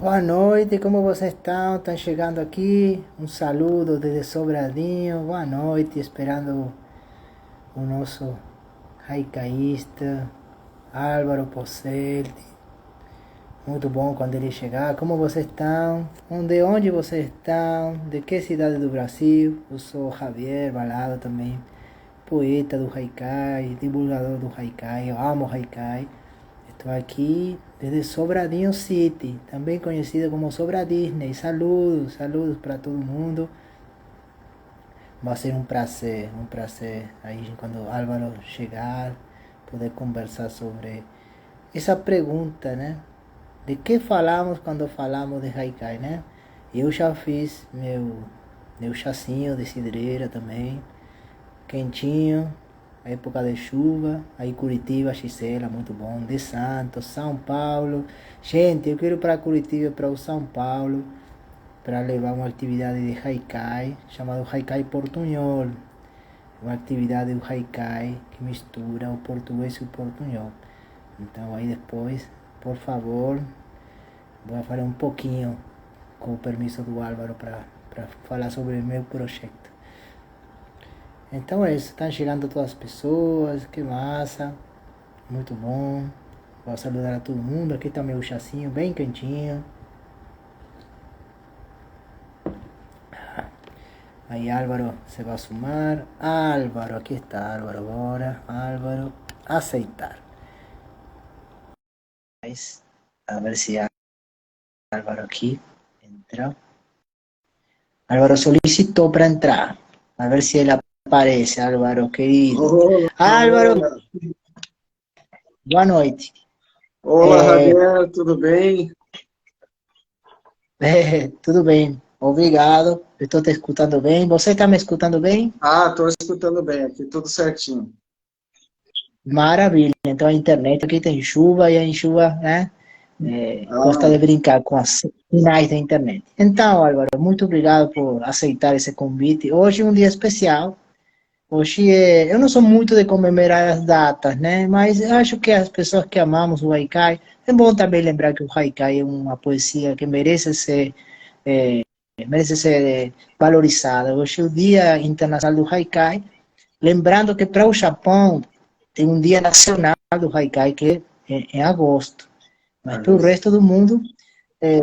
Boa noite, como vocês estão? Estão chegando aqui? Um saludo desde Sobradinho. Boa noite, esperando o nosso haicaísta, Álvaro Pocelli. Muito bom quando ele chegar. Como vocês estão? De onde vocês estão? De que cidade do Brasil? Eu sou Javier Balado também, poeta do haikai, divulgador do haikai. Eu amo haikai. Estou aqui desde Sobradinho City, também conhecida como Sobra Disney. Saludos, saludos para todo mundo. Vai ser um prazer aí quando o Álvaro chegar, poder conversar sobre essa pergunta, né? De que falamos quando falamos de haikai, né? Eu já fiz meu chazinho de cidreira também, quentinho, época de chuva, aí Curitiba, Gisela, muito bom, de Santos, São Paulo. Gente, eu quero ir para Curitiba, para o São Paulo, para levar uma atividade de haikai, chamado Haikai Portunhol. Uma atividade do haikai que mistura o português e o portunhol. Então aí depois, por favor, vou falar um pouquinho, com o permisso do Álvaro, para falar sobre o meu projeto. Então é isso, estão chegando todas as pessoas, que massa, muito bom. Vou saludar a todo mundo, aqui está meu chacinho bem quentinho. Aí Álvaro se vai sumar. Álvaro, aqui está Álvaro agora. Álvaro, aceitar. A ver se Álvaro aqui entra. Álvaro solicitou para entrar. A ver se ele aparece, Álvaro, querido. Olá, Álvaro, boa noite. olá, Javier, tudo bem? Tudo bem, obrigado. Estou te escutando bem. Você está me escutando bem? Estou escutando bem aqui, tudo certinho. Maravilha. Então a internet aqui tem chuva e a chuva, né? Gosta de Ah, brincar com as sinais da internet. Então, Álvaro, muito obrigado por aceitar esse convite. Hoje é um dia especial. Hoje eu não sou muito de comemorar as datas, né? Mas eu acho que as pessoas que amamos o haikai, é bom também lembrar que o haikai é uma poesia que merece ser valorizada. Hoje é o Dia Internacional do Haikai. Lembrando que para o Japão tem um Dia Nacional do Haikai que é em agosto. Mas para o resto do mundo, é,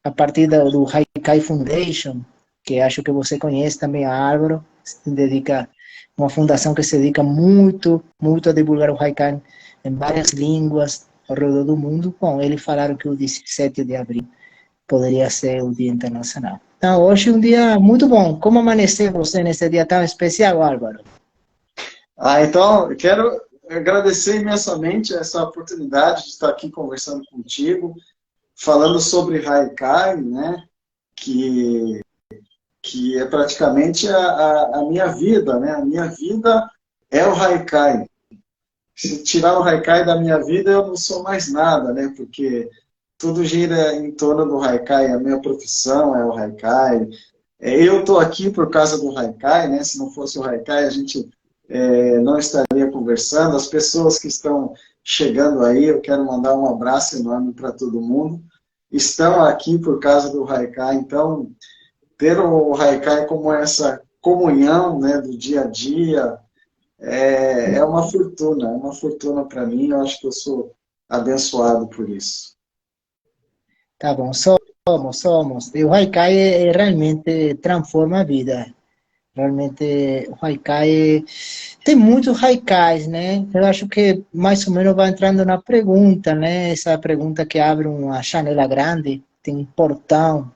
a partir do Haikai Foundation, que acho que você conhece também, a Álvaro, se dedica, uma fundação que se dedica muito, muito a divulgar o Haikai em várias línguas ao redor do mundo. Bom, eles falaram que o 17 de abril poderia ser o Dia Internacional. Então, hoje é um dia muito bom. Como amanheceu você nesse dia tão especial, Álvaro? então, eu quero agradecer imensamente essa oportunidade de estar aqui conversando contigo, falando sobre Haikai, né? Que, que é praticamente a minha vida, né? A minha vida é o Haikai. Se tirar o Haikai da minha vida, eu não sou mais nada, né? Porque tudo gira em torno do Haikai, a minha profissão é o Haikai. Eu estou aqui por causa do Haikai, né? Se não fosse o Haikai, a gente não estaria conversando. As pessoas que estão chegando aí, eu quero mandar um abraço enorme para todo mundo. Estão aqui por causa do Haikai, então ter o Haikai como essa comunhão, né, do dia a dia é uma fortuna para mim. Eu acho que eu sou abençoado por isso. Tá bom, somos. E o Haikai realmente transforma a vida. Realmente, o Haikai... Tem muitos Haikais, né? Eu acho que mais ou menos vai entrando na pergunta, né? Essa pergunta que abre uma janela grande, tem um portão,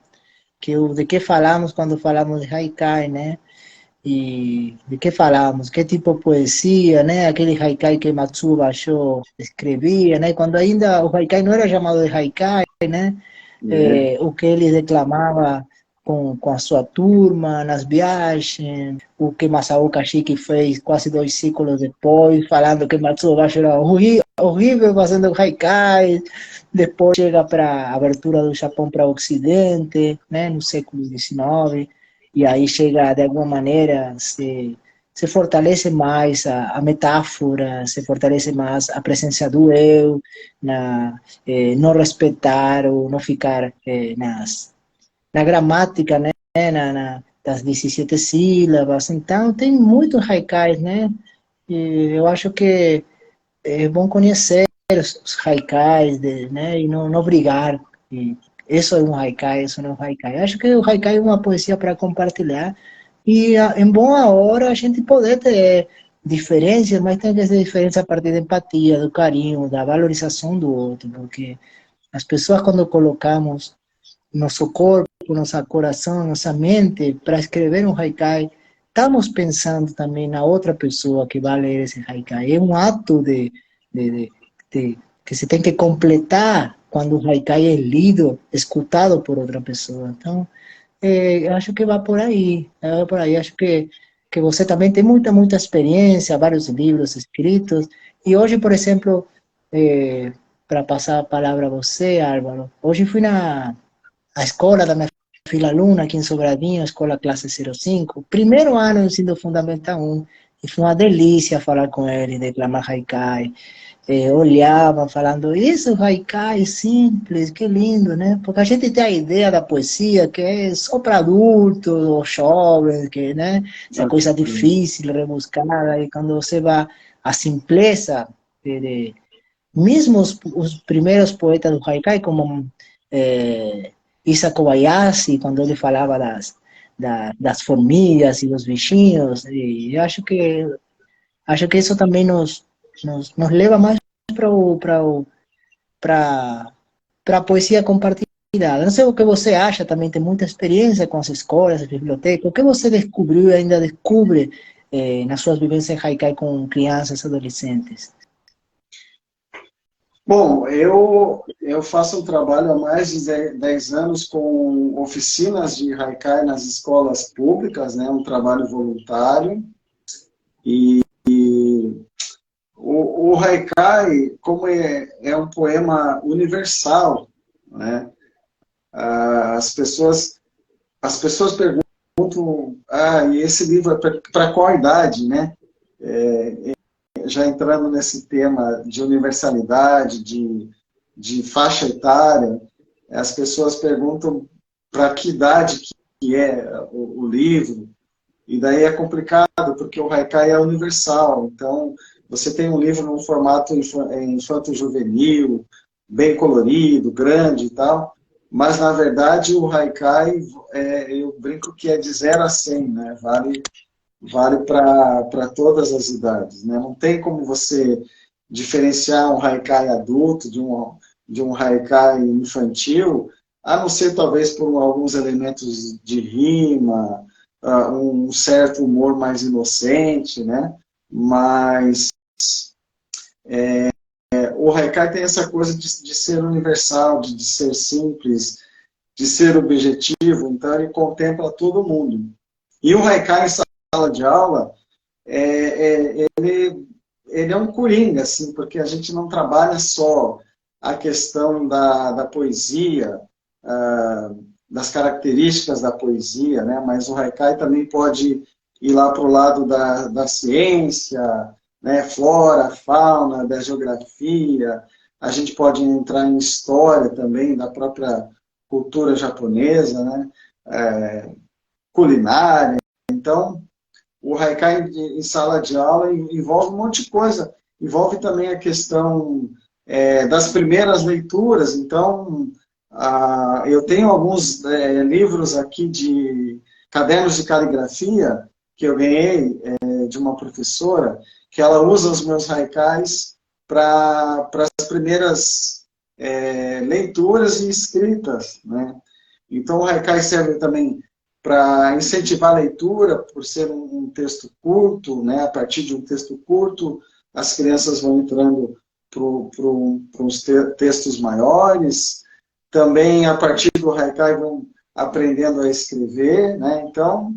de que falamos quando falamos de Haikai, né? E de que falamos? Que tipo de poesia, né? Aquele Haikai que Matsuo Basho escrevia, né? Quando ainda o Haikai não era chamado de Haikai, né? É. O que ele declamava com a sua turma, nas viagens, o que Masao Kashiki fez quase 2 séculos depois, falando que Matsuo Basho era horrível fazendo haikai, depois chega para a abertura do Japão para o Ocidente, né, no século XIX, e aí chega, de alguma maneira, se se fortalece mais a metáfora, se fortalece mais a presença do eu, não respeitar ou não ficar na gramática, né, das 17 sílabas. Então, tem muitos haikais, né? E eu acho que é bom conhecer os haikais, né, e não brigar. E isso é um haikai, isso não é um haikai. Acho que o haikai é uma poesia para compartilhar e em boa hora a gente poder ter diferenças, mas tem que ser diferença a partir da empatia, do carinho, da valorização do outro, porque as pessoas quando colocamos nosso corpo, nosso coração, nossa mente para escrever um haikai, estamos pensando também na outra pessoa que vai ler esse haikai. É um ato de, de, que se tem que completar quando o haikai é lido, escutado por outra pessoa. Então, eu acho que vai por aí. Vai por aí. Acho que você também tem muita experiência, vários livros escritos. E hoje, por exemplo, para passar a palavra a você, Álvaro, hoje fui a escola da minha filha aluna aqui em Sobradinho, a escola classe 05, primeiro ano do ensino fundamental 1, e foi uma delícia falar com ele, declamar haikai, olhava falando, isso haikai simples, que lindo, né? Porque a gente tem a ideia da poesia que é só para adultos ou jovens, que, né? Essa coisa difícil, rebuscada, e quando você vai à simpleza mesmo os primeiros poetas do haikai, como Isa Kobayashi, quando ele falava das formigas e dos bichinhos, e acho que isso também nos leva mais para a poesia compartilhada. Não sei o que você acha, também tem muita experiência com as escolas, as bibliotecas. O que você descobriu e ainda descobre nas suas vivências em haikai com crianças e adolescentes? Bom, eu faço um trabalho há mais de 10 anos com oficinas de haikai nas escolas públicas, né, um trabalho voluntário. E o haikai, como é um poema universal, né, as pessoas perguntam, e esse livro é para qual idade, né? Já entrando nesse tema de universalidade, de faixa etária, as pessoas perguntam para que idade que é o livro, e daí é complicado, porque o haikai é universal, então você tem um livro num formato infanto-juvenil, bem colorido, grande e tal, mas na verdade o haikai, eu brinco que é de 0 a 100, né? Vale para todas as idades, né? Não tem como você diferenciar um haikai adulto de um haikai infantil, a não ser talvez por alguns elementos de rima, um certo humor mais inocente, né? Mas o haikai tem essa coisa de ser universal, de ser simples, de ser objetivo, então ele contempla todo mundo. E o haikai em sala de aula, ele é um coringa, assim, porque a gente não trabalha só a questão da poesia, das características da poesia, né? Mas o haikai também pode ir lá para o lado da ciência, né? Flora, fauna, da geografia, a gente pode entrar em história também da própria cultura japonesa, né? Culinária. Então, o haikai em sala de aula envolve um monte de coisa. Envolve também a questão das primeiras leituras. Então, eu tenho alguns livros aqui de cadernos de caligrafia que eu ganhei de uma professora, que ela usa os meus haikais para as primeiras leituras e escritas, né? Então, o haikai serve também para incentivar a leitura, por ser um texto curto, né? A partir de um texto curto, as crianças vão entrando para uns textos maiores. Também, a partir do haikai, vão aprendendo a escrever, né? Então,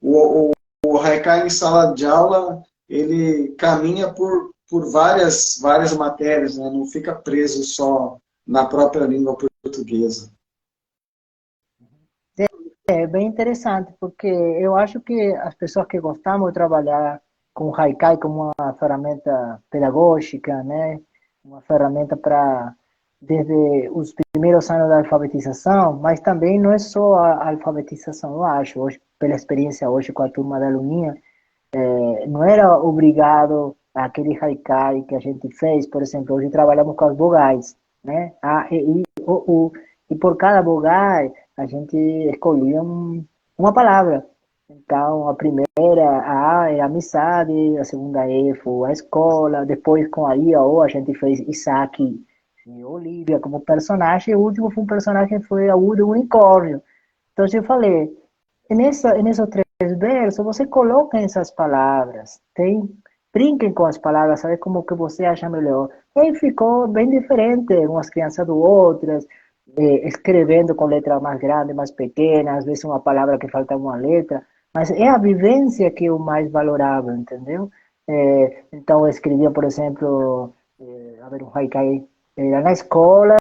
o haikai em sala de aula, ele caminha por várias matérias, né? Não fica preso só na própria língua portuguesa. é bem interessante, porque eu acho que as pessoas que gostamos de trabalhar com o Haikai como uma ferramenta pedagógica, né? Uma ferramenta para, desde os primeiros anos da alfabetização, mas também não é só a alfabetização, eu acho, hoje, pela experiência hoje com a turma da Luninha, não era obrigado aquele haikai que a gente fez, por exemplo, hoje trabalhamos com as vogais, né? E por cada vogal a gente escolhia uma palavra. Então, a primeira, a A é amizade, a segunda E foi a escola, depois com a I, a O, a gente fez Isaac e Olivia como personagem, e o último foi um personagem que foi a U do unicórnio. Então, eu falei, nesses três versos, você coloca essas palavras, brinquem com as palavras, sabe como que você acha melhor. E aí ficou bem diferente, umas crianças do outras, escrevendo com letras mais grandes, mais pequenas, às vezes uma palavra que falta uma letra, mas é a vivência que eu mais valorava, entendeu? Então eu escrevia, por exemplo, a ver, um haikai, era na escola,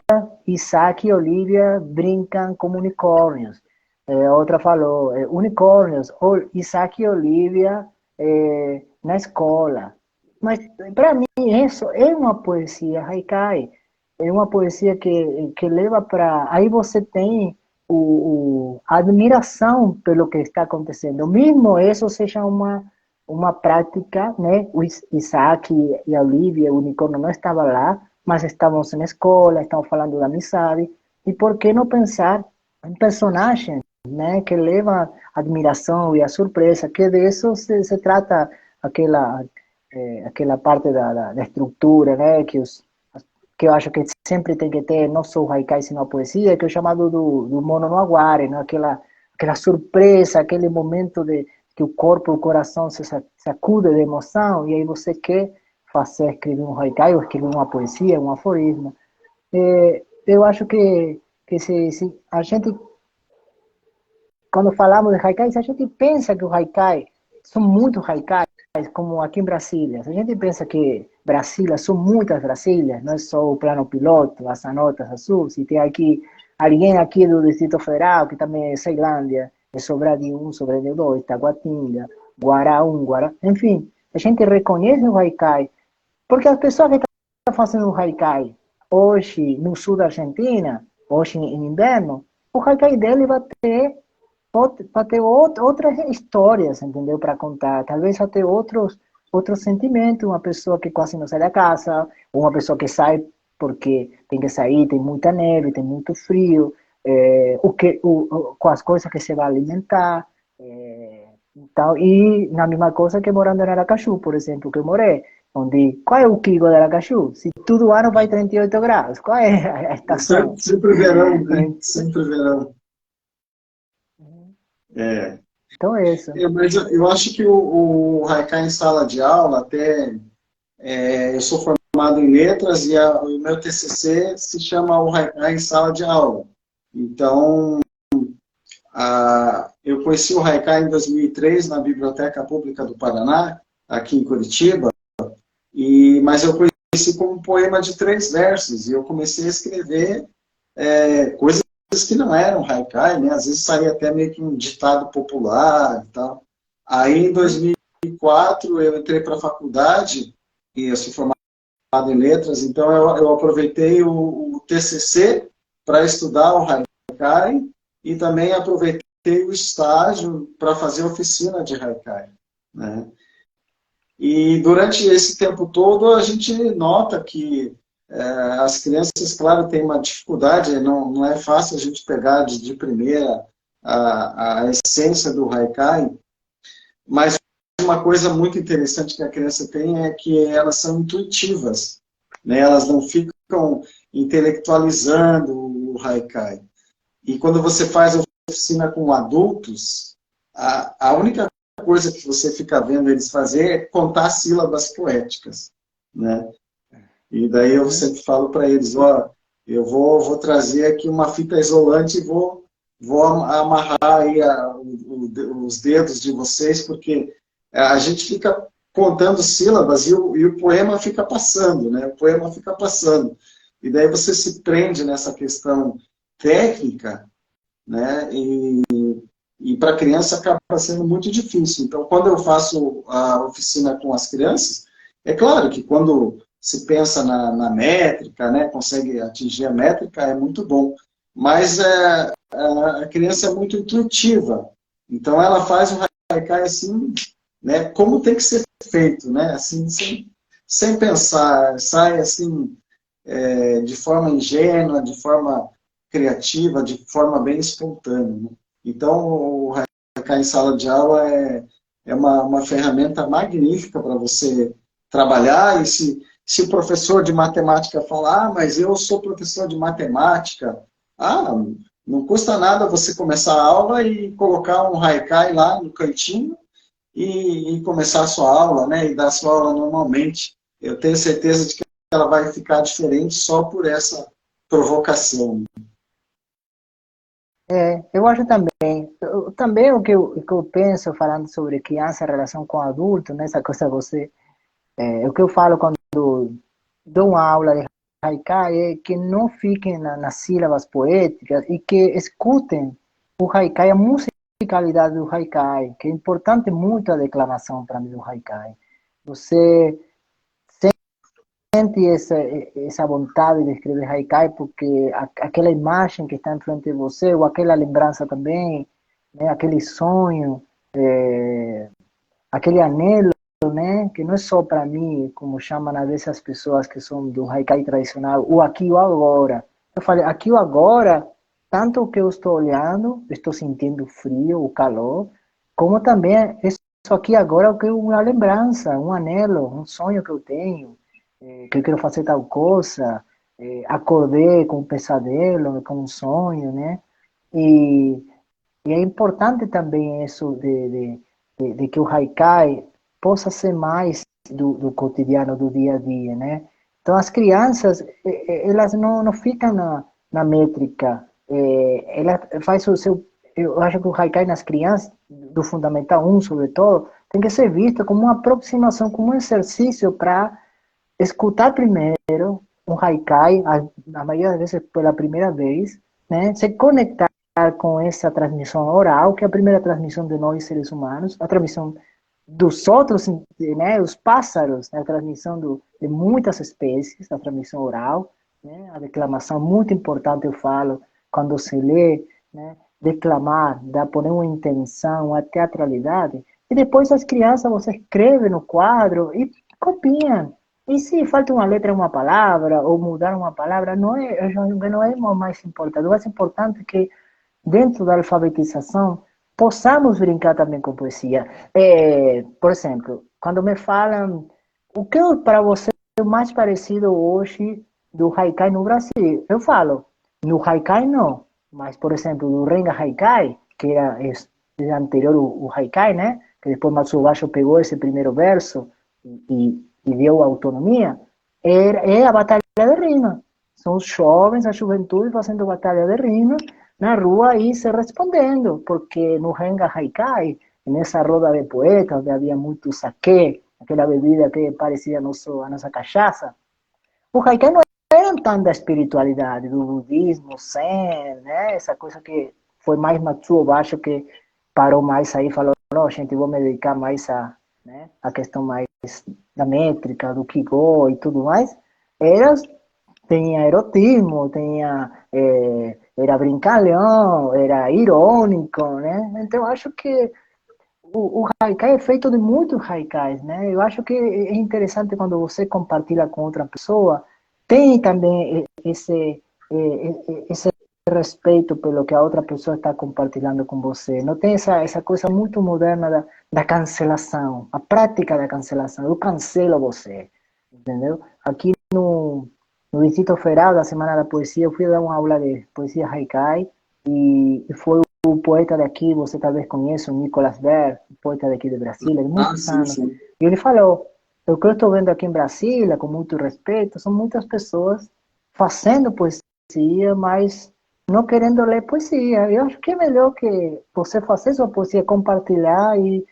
Isaac e Olivia brincam como unicórnios. Outra falou, unicórnios, Isaac e Olivia na escola. Mas, para mim, isso é uma poesia haikai. É uma poesia que leva para... Aí você tem a admiração pelo que está acontecendo. Mesmo isso seja uma prática, né? O Isaac e a Olivia, o unicórnio não estava lá, mas estávamos na escola, estamos falando da amizade. E por que não pensar em personagens, né, que leva a admiração e a surpresa, que de isso se trata aquela parte da estrutura, né, que eu acho que sempre tem que ter, não só o haikai, sino a poesia, que é o chamado do mono no aguare, né, aquela surpresa, aquele momento de que o corpo, o coração se sacude de emoção, e aí você quer escrever um haikai, ou escrever uma poesia, um aforismo. Eu acho que se a gente, quando falamos de haikais, a gente pensa que o haikai são muitos haikais, como aqui em Brasília. A gente pensa que Brasília são muitas Brasílias, não é só o plano piloto, as anotas azuis. Se tem aqui alguém aqui do Distrito Federal, que também é Ceilândia, é Sobradinho 1, Sobradinho 2, Taguatinga, Guará 1, Guará... Enfim, a gente reconhece o haikai, porque as pessoas que estão fazendo o haikai hoje no sul da Argentina, hoje em inverno, o haikai dele vai ter outras histórias, entendeu? Para contar. Talvez até outros sentimentos. Uma pessoa que quase não sai da casa, ou uma pessoa que sai porque tem que sair, tem muita neve, tem muito frio, com as coisas que se vai alimentar. Então, e na mesma coisa que morando em Aracaju, por exemplo, que eu morei, onde, qual é o clima de Aracaju? Se todo ano vai 38 graus, qual é a estação? Sempre verão, né? Sempre verão. É. Então é isso. Mas eu acho que o haikai em sala de aula, até eu sou formado em letras e o meu TCC se chama o haikai em sala de aula. Então, eu conheci o haikai em 2003 na Biblioteca Pública do Paraná, aqui em Curitiba, mas eu conheci como um poema de 3 versos, e eu comecei a escrever coisas que não eram haikai, né? Às vezes saía até meio que um ditado popular e tal. Aí, em 2004, eu entrei para a faculdade, e eu sou formado em letras, então eu aproveitei o TCC para estudar o haikai, e também aproveitei o estágio para fazer oficina de haikai, né? E durante esse tempo todo, a gente nota que as crianças, claro, têm uma dificuldade, não é fácil a gente pegar de primeira a essência do haikai, mas uma coisa muito interessante que a criança tem é que elas são intuitivas, né? Elas não ficam intelectualizando o haikai. E quando você faz oficina com adultos, a única coisa que você fica vendo eles fazer é contar sílabas poéticas, né? E daí eu sempre falo para eles, eu vou trazer aqui uma fita isolante e vou amarrar aí os dedos de vocês, porque a gente fica contando sílabas e o poema fica passando, né? O poema fica passando. E daí você se prende nessa questão técnica, né? E para a criança acaba sendo muito difícil. Então, quando eu faço a oficina com as crianças, é claro que quando se pensa na métrica, né, consegue atingir a métrica, é muito bom. Mas a criança é muito intuitiva. Então, ela faz o haikai assim, né, como tem que ser feito, né, assim, sem pensar, sai assim, de forma ingênua, de forma criativa, de forma bem espontânea. Né? Então, o Haikai em sala de aula é uma ferramenta magnífica para você trabalhar. E se o professor de matemática falar, mas eu sou professor de matemática, não custa nada você começar a aula e colocar um Haikai lá no cantinho e começar a sua aula, né? E dar a sua aula normalmente. Eu tenho certeza de que ela vai ficar diferente só por essa provocação. Eu acho também. Também o que eu penso falando sobre criança, relação com adulto, né? Essa coisa você. O que eu falo quando dou uma aula de haikai é que não fiquem nas sílabas poéticas e que escutem o haikai, a musicalidade do haikai, que é importante muito a declamação para mim do haikai. Você sente essa vontade de escrever haikai porque aquela imagem que está em frente de você, ou aquela lembrança também, né, aquele sonho, aquele anelo, né, que não é só para mim, como chamam às vezes as pessoas que são do haikai tradicional, o aqui e o agora. Eu falei, aqui e o agora, tanto que eu estou olhando, estou sentindo o frio, o calor, como também isso aqui agora é uma lembrança, um anelo, um sonho que eu tenho, que eu quero fazer tal coisa, acordei com um pesadelo, com um sonho, né? E, e é importante também isso de que o haikai possa ser mais do cotidiano, do dia a dia, né? Então, as crianças, elas não ficam na métrica, ela faz o seu... Eu acho que o haikai nas crianças, do Fundamental 1, sobretudo, tem que ser visto como uma aproximação, como um exercício para escutar primeiro um haikai, a maioria das vezes pela primeira vez, né? Se conectar com essa transmissão oral, que é a primeira transmissão de nós seres humanos, a transmissão dos outros, né, os pássaros, né, a transmissão de muitas espécies, a transmissão oral, né, a declamação muito importante, eu falo, quando se lê, né, declamar, dá poner uma intenção, uma teatralidade, e depois as crianças, você escreve no quadro e copiam. E se falta uma letra, uma palavra, ou mudar uma palavra, não é o mais importante. O mais importante é que, dentro da alfabetização, possamos brincar também com poesia. Por exemplo, quando me falam o que para você é o mais parecido hoje do haikai no Brasil, eu falo, no haikai não, mas, por exemplo, do Renga Haikai, que era anterior o haikai, né? Que depois Matsubashi pegou esse primeiro verso e deu autonomia, é a batalha de rima. São os jovens, a juventude fazendo batalha de rima na rua e se respondendo, porque no Renga Haikai, nessa roda de poetas, onde havia muito saque, aquela bebida que parecia a nossa cachaça, o Haikai não era tanto da espiritualidade, do budismo, zen, né? Essa coisa que foi mais Matsuo Basho que parou mais aí e falou, não, gente, vou me dedicar mais né, a questão mais da métrica, do Kigo e tudo mais, era tinha erotismo, era brincalhão, era irônico, né? Então, eu acho que o haikai é feito de muitos haikais, né? Eu acho que é interessante quando você compartilha com outra pessoa, tem também esse respeito pelo que a outra pessoa está compartilhando com você. Não tem essa coisa muito moderna da cancelação, a prática da cancelação. Eu cancelo você, entendeu? Aqui no Distrito Federal, da Semana da Poesia, eu fui dar uma aula de poesia haikai e foi o poeta daqui, você talvez conheça, o Nicolas Ver, poeta daqui de Brasília, de muitos Sim, anos. sim. E ele falou, o que eu estou vendo aqui em Brasília, com muito respeito, são muitas pessoas fazendo poesia, mas não querendo ler poesia. Eu acho que é melhor que você fazer sua poesia, compartilhar e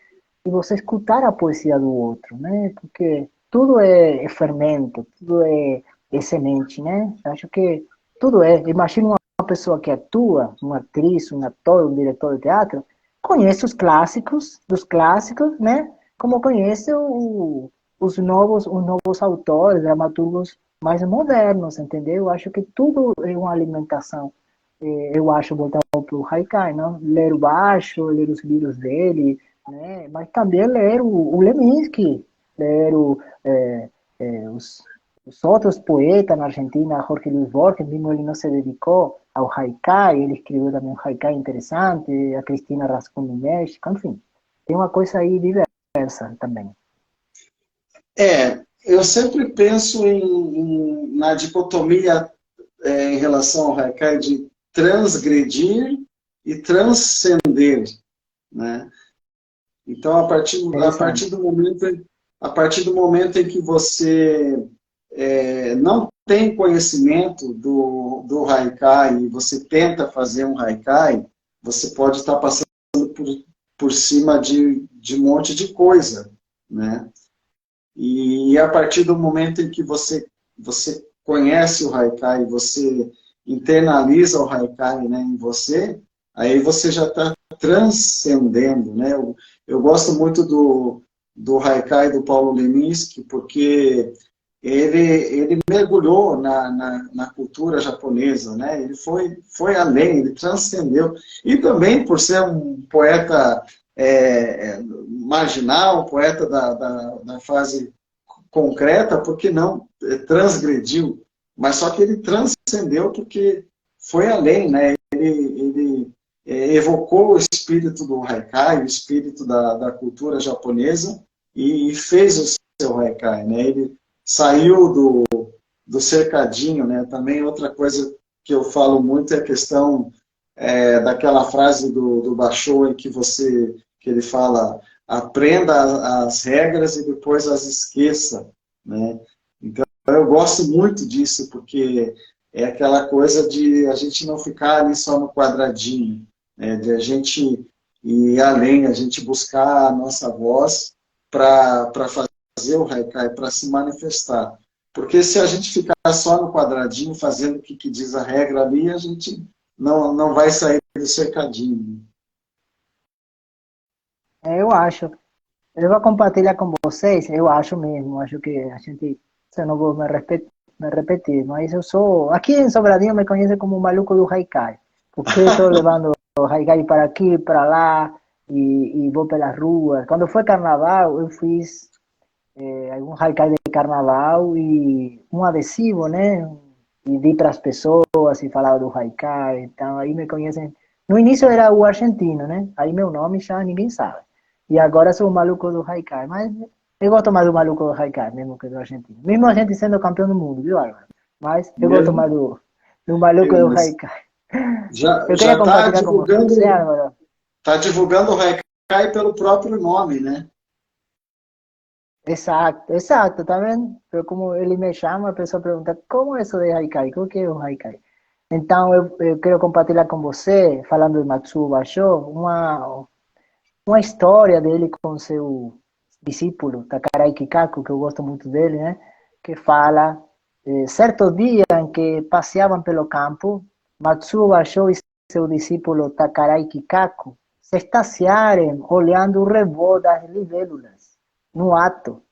você escutar a poesia do outro, né? Porque tudo é fermento, tudo é semente, né? Acho que tudo é. Imagina uma pessoa que atua, uma atriz, um ator, um diretor de teatro, conhece os clássicos, dos clássicos, né? Como conhece os novos autores, dramaturgos mais modernos, entendeu? Eu acho que tudo é uma alimentação. Eu acho voltado para o Haikai, não? Ler o Basho, ler os livros dele, né? Mas também ler o Leminski, ler os outros poetas na Argentina, Jorge Luis Borges, mesmo ele não se dedicou ao haikai, ele escreveu também um haikai interessante, a Cristina Rascunho México, enfim, tem uma coisa aí diversa também. Eu sempre penso na dicotomia em relação ao haikai de transgredir e transcender, né? Então, a partir do momento em que você não tem conhecimento do haikai e você tenta fazer um haikai, você pode estar passando por cima de um monte de coisa, né? E a partir do momento em que você conhece o haikai, você internaliza o haikai, né, em você, aí você já está transcendendo, né? Eu gosto muito do haikai do Paulo Leminski, porque ele mergulhou na cultura japonesa, né? Ele foi além, ele transcendeu. E também por ser um poeta marginal, um poeta da fase concreta, porque não transgrediu. Mas só que ele transcendeu porque foi além, né? Ele evocou o espírito do haikai, o espírito da cultura japonesa e fez o seu haikai, né? Ele saiu do cercadinho, né? Também outra coisa que eu falo muito é a questão daquela frase do Basho em que ele fala: aprenda as regras e depois as esqueça, né? Então eu gosto muito disso porque é aquela coisa de a gente não ficar ali só no quadradinho, né? De a gente ir além, a gente buscar a nossa voz para fazer o haikai, para se manifestar. Porque se a gente ficar só no quadradinho, fazendo o que diz a regra ali, a gente não vai sair do cercadinho. Eu acho. Eu vou compartilhar com vocês, eu acho mesmo, acho que a gente, se eu não vou me repetir, mas eu sou, aqui em Sobradinho me conhecem como o maluco do haikai, porque estou levando o haikai para aqui, para lá, e vou pelas ruas. Quando foi carnaval, eu fiz algum haikai de carnaval e um adesivo, né? E di para as pessoas e falava do haikai, então aí me conhecem. No início era o argentino, né? Aí meu nome já ninguém sabe. E agora sou o maluco do haikai, mas eu gosto mais do maluco do haikai mesmo que do argentino. Mesmo a gente sendo campeão do mundo, viu, Álvaro? Mas eu gosto Mesmo, mais do maluco do mas haikai. já Eu queria está compartilhar com você, Álvaro. divulgando o haikai pelo próprio nome, né? Exato, exato, tá vendo? Pero como ele me chama, a pessoa pergunta, como é isso de haikai? O que é o haikai? Então, eu quero compartilhar com você, falando de Matsuo Basho, uma história dele com seu discípulo, Takarai Kikaku, que eu gosto muito dele, né? Que fala, certo dia em que passeavam pelo campo, Matsuo Basho e seu discípulo Takarai Kikaku se extasiaram olhando o revó das libélulas. No ato,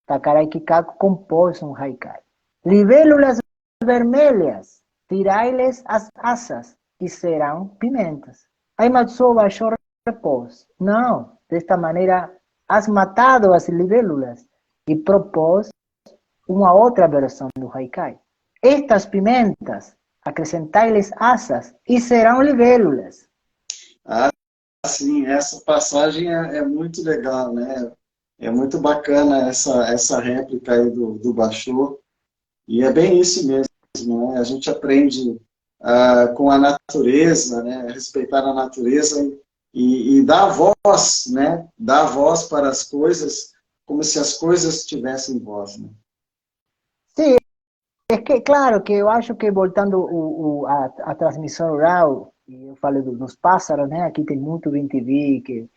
Takarai Kikaku compôs um haikai. Libélulas vermelhas, tirai-lhes as asas e serão pimentas. Aí Matsuo Basho repôs, não, desta maneira has matado as libélulas e propôs uma outra versão do haikai. Estas pimentas, acrescentai-lhes asas e serão libélulas. Ah, sim, essa passagem é muito legal, né? É muito bacana essa réplica aí do Basho. E é bem isso mesmo, né? A gente aprende com a natureza, né? Respeitar a natureza e dar voz, né? Dar voz para as coisas como se as coisas tivessem voz, né? Sim, é que, claro, que eu acho que voltando a transmissão oral, e eu falei dos pássaros, né? Aqui tem muito bem-te-vi, que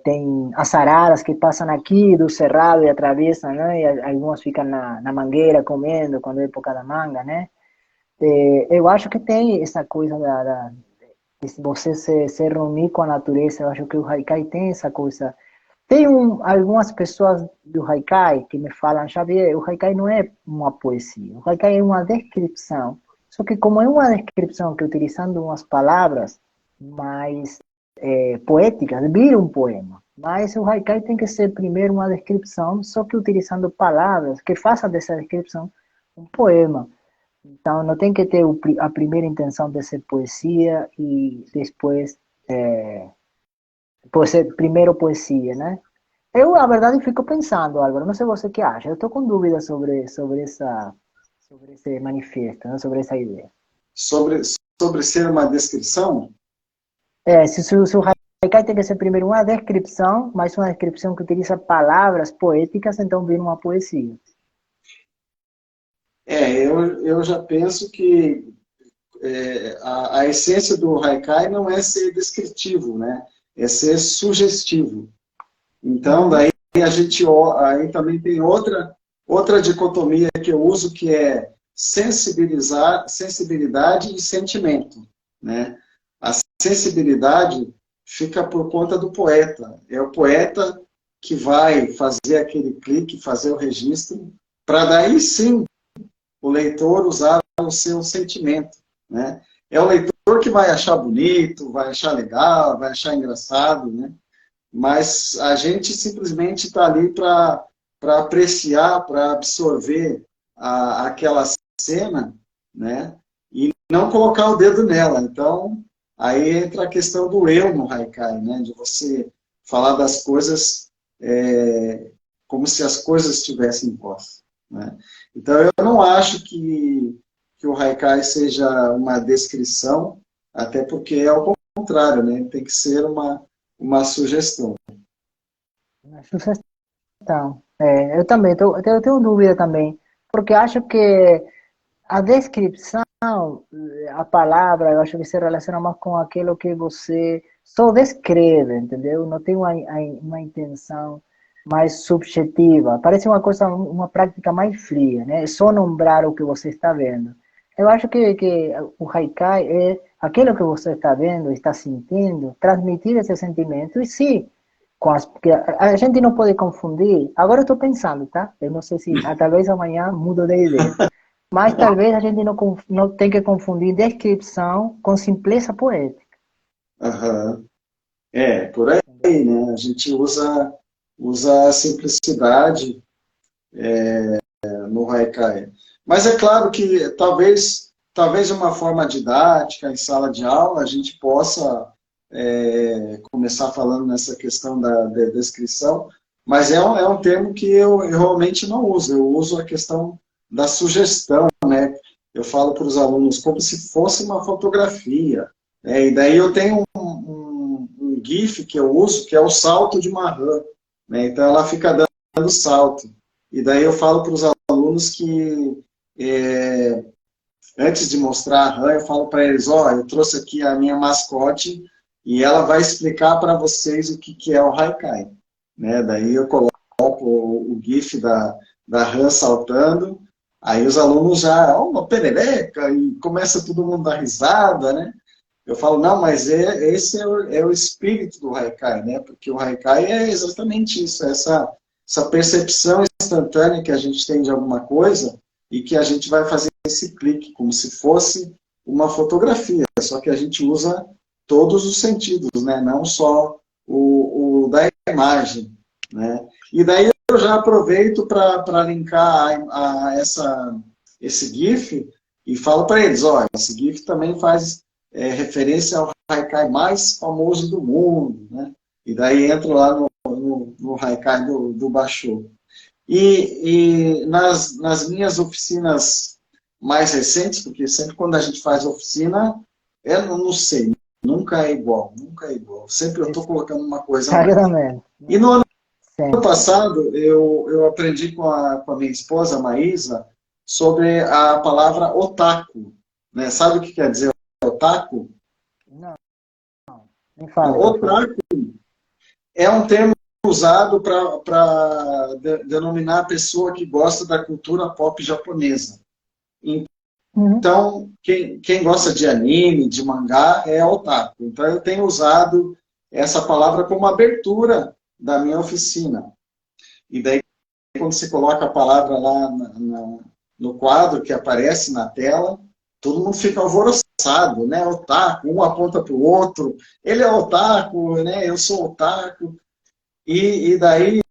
tem as araras que passam aqui do cerrado e atravessam, né? E algumas ficam na mangueira comendo quando é época da manga, né? Eu acho que tem essa coisa você se reunir com a natureza. Eu acho que o haikai tem essa coisa. Tem algumas pessoas do haikai que me falam, Xavier, o haikai não é uma poesia, o haikai é uma descrição. Só que como é uma descrição que utilizando umas palavras mais poéticas, vira um poema. Mas o haikai tem que ser primeiro uma descrição, só que utilizando palavras que façam dessa descrição um poema. Então não tem que ter a primeira intenção de ser poesia e depois primeiro poesia, né? Eu, na verdade, fico pensando, Álvaro, não sei você o que acha, eu estou com dúvidas sobre esse manifesto, né? Sobre essa ideia. Sobre, sobre ser uma descrição? Se o haikai tem que ser primeiro uma descrição, mas uma descrição que utiliza palavras poéticas, então vira uma poesia. Eu já penso que a essência do haikai não é ser descritivo, né? É ser sugestivo. Então, daí aí também tem outra dicotomia que eu uso, que é sensibilidade e sentimento, né? A sensibilidade fica por conta do poeta. É o poeta que vai fazer aquele clique, fazer o registro, para daí sim o leitor usar o seu sentimento, né? É o leitor que vai achar bonito, vai achar legal, vai achar engraçado, né? Mas a gente simplesmente está ali para apreciar, para absorver aquela cena, né? E não colocar o dedo nela. Então, aí entra a questão do eu no haikai, né? De você falar das coisas como se as coisas estivessem em vós, né? Então, eu não acho que o haikai seja uma descrição, até porque é o contrário, né? Tem que ser uma sugestão. Uma sugestão. Eu também, eu tenho dúvida também, porque acho que a descrição, a palavra, eu acho que se relaciona mais com aquilo que você só descreve, entendeu? Não tem uma intenção mais subjetiva. Parece uma coisa, uma prática mais fria, né? É só nombrar o que você está vendo. Eu acho que o haikai é aquilo que você está vendo, está sentindo, transmitir esse sentimento e sim, porque a gente não pode confundir. Agora eu estou pensando, tá? Eu não sei se talvez amanhã mudo de ideia. Mas talvez a gente não tem que confundir descrição com simpleza poética. Uhum. Por aí, né? A gente usa a simplicidade no haikai. Mas é claro que talvez de uma forma didática, em sala de aula, a gente possa começar falando nessa questão da descrição, mas é um termo que eu realmente não uso. Eu uso a questão da sugestão, né? Eu falo para os alunos como se fosse uma fotografia, né? E daí eu tenho um GIF que eu uso, que é o salto de uma rã, né? Então ela fica dando salto. E daí eu falo para os alunos que antes de mostrar a rã, eu falo para eles, eu trouxe aqui a minha mascote e ela vai explicar para vocês o que é o haikai, né? Daí eu coloco o GIF da rã saltando, aí os alunos já, uma perereca, e começa todo mundo a dar risada, né? Eu falo, não, mas esse é o espírito do haikai, né? Porque o haikai é exatamente isso, essa percepção instantânea que a gente tem de alguma coisa e que a gente vai fazer esse clique, como se fosse uma fotografia, só que a gente usa todos os sentidos, né? Não só o da imagem, né? E daí eu já aproveito para linkar esse GIF e falo para eles, esse GIF também faz referência ao haikai mais famoso do mundo, né? E daí entro lá no haikai do Basho. E nas minhas oficinas mais recentes, porque sempre quando a gente faz oficina, eu não sei, nunca é igual, nunca é igual. Sempre eu estou colocando uma coisa a mais. E no ano passado, eu aprendi com a minha esposa, Maísa, sobre a palavra otaku. Né? Sabe o que quer dizer otaku? Não, nem fala. Otaku é um termo usado para denominar a pessoa que gosta da cultura pop japonesa. Uhum. Então, quem gosta de anime, de mangá, é otaku. Então, eu tenho usado essa palavra como abertura da minha oficina. E daí, quando você coloca a palavra lá no quadro que aparece na tela, todo mundo fica alvoroçado, né? Otaku, um aponta para o outro, ele é otaku, né? Eu sou otaku. E daí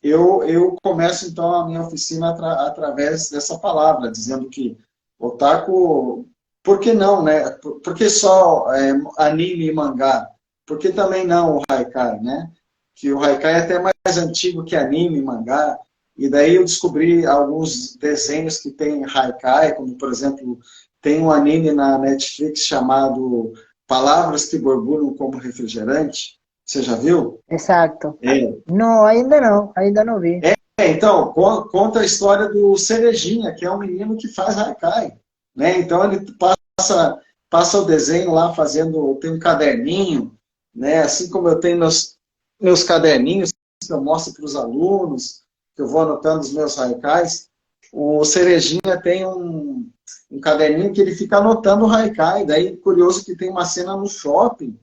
eu começo então a minha oficina através dessa palavra, dizendo que otaku, por que não, né? Por que só anime e mangá? Por que também não o haikai, né? Que o haikai é até mais antigo que anime e mangá. E daí eu descobri alguns desenhos que tem haikai, como por exemplo, tem um anime na Netflix chamado Palavras que Borbulham como Refrigerante. Você já viu? Exacto. É, No, ainda não vi. então, conta a história do Cerejinha, que é um menino que faz haikai, né? Então ele passa o desenho lá fazendo, tem um caderninho, né? Assim como eu tenho meus caderninhos que eu mostro para os alunos, que eu vou anotando os meus haikais, o Cerejinha tem um caderninho que ele fica anotando o haikai. Daí, curioso que tem uma cena no shopping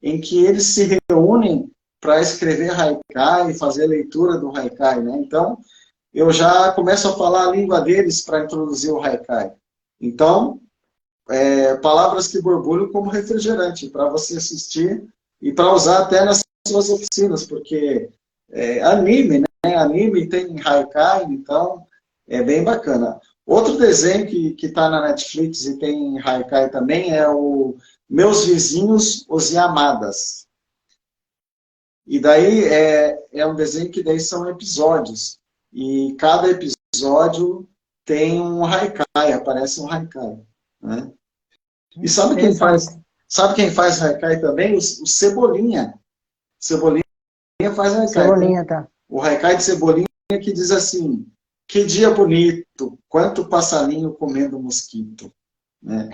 em que eles se reúnem para escrever haikai, fazer a leitura do haikai, né? Então, eu já começo a falar a língua deles para introduzir o haikai. Então, palavras que borbulham como refrigerante para você assistir e para usar até nas suas oficinas, porque anime, né? Anime tem haikai, então é bem bacana. Outro desenho que está na Netflix e tem haikai também é o Meus Vizinhos, os Yamadas. E daí é um desenho que daí são episódios. E cada episódio tem um haikai, aparece um haikai. Né? E Interesante. sabe quem faz haikai também? O Cebolinha. Cebolinha faz haikai. Tem Cebolinha, tá. o haikai de Cebolinha que diz assim: que dia bonito, quanto passarinho comendo mosquito. Né?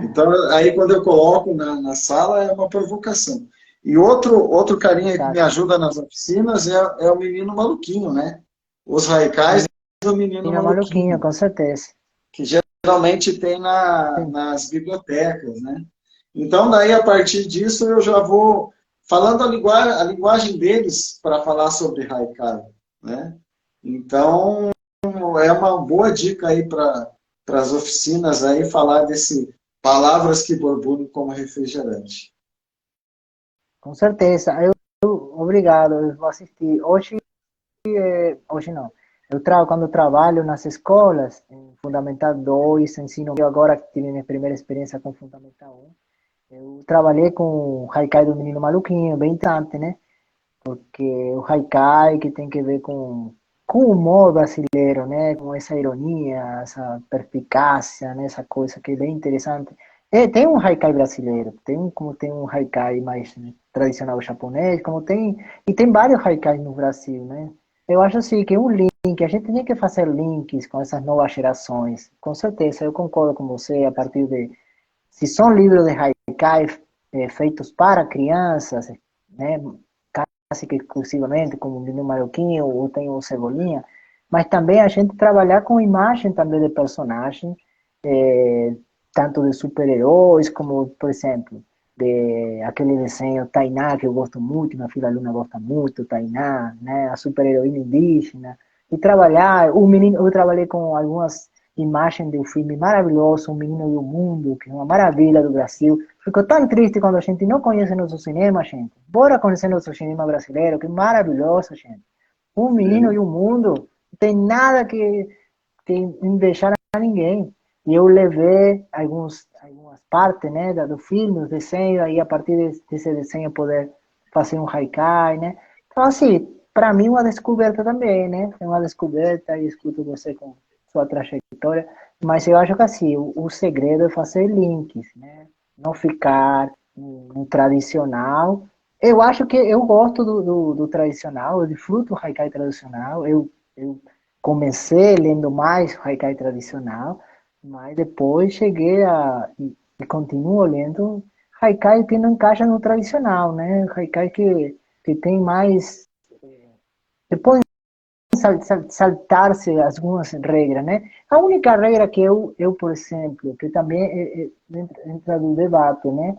Então, aí quando eu coloco na sala, é uma provocação. E outro carinha que me Exacto. ajuda nas oficinas é o menino maluquinho, né? Os haikais do menino Menino maluquinho, maluquinho, com certeza. que geralmente tem Sim, nas bibliotecas, né? Então, daí, a partir disso, eu já vou falando a linguagem deles para falar sobre haikai, né? Então, é uma boa dica aí para as oficinas aí falar desse palavras que borbulham como refrigerante. com certeza. Obrigado, eu vou assistir. Hoje não. Quando eu trabalho nas escolas, em Fundamental 2, ensino, eu agora que tive minha primeira experiência com Fundamental 1, eu trabalhei com o Haikai do Menino Maluquinho, bem interessante, né? Porque o haikai que tem que ver com o humor brasileiro, né? Com essa ironia, essa perspicácia, né? Essa coisa que é bem interessante. Tem um haikai brasileiro, como tem um haikai mais, né, tradicional japonês, e tem vários haikais no Brasil, né? Eu acho assim que um link, a gente tem que fazer links com essas novas gerações. Com certeza, eu concordo com você a partir de se são livros de haikai feitos para crianças, né? Quase que exclusivamente, como o Menino Marroquinho ou tem o Cebolinha, mas também a gente trabalhar com imagem também de personagem, eh, tanto de super-heróis como, por exemplo, de aquele desenho Tainá, que eu gosto muito, minha filha Luna gosta muito, Tainá, né, a super-heroína indígena, e trabalhar, eu trabalhei com algumas imagens de um filme maravilhoso, Um Menino e o Mundo, que é uma maravilha do Brasil. Fico tão triste quando a gente não conhece nosso cinema, gente. Bora conhecer nosso cinema brasileiro, que é maravilhoso, gente. Um Menino e É, o Mundo, não tem nada que deixar a ninguém. E eu levei algumas partes, né, do filme, os desenhos, aí a partir desse desenho poder fazer um haikai, né. Então, assim, para mim uma descoberta também, né, é uma descoberta e escuto você com sua trajetória, mas eu acho que assim, o segredo é fazer links, né, não ficar no tradicional. Eu acho que eu gosto do tradicional, eu desfruto o haikai tradicional, eu comecei lendo mais haikai tradicional, mas depois e continuo lendo haikai que não encaixa no tradicional, né? Haikai que tem mais, que podem saltar-se algumas regras, né? A única regra que por exemplo, que também entra no debate, né?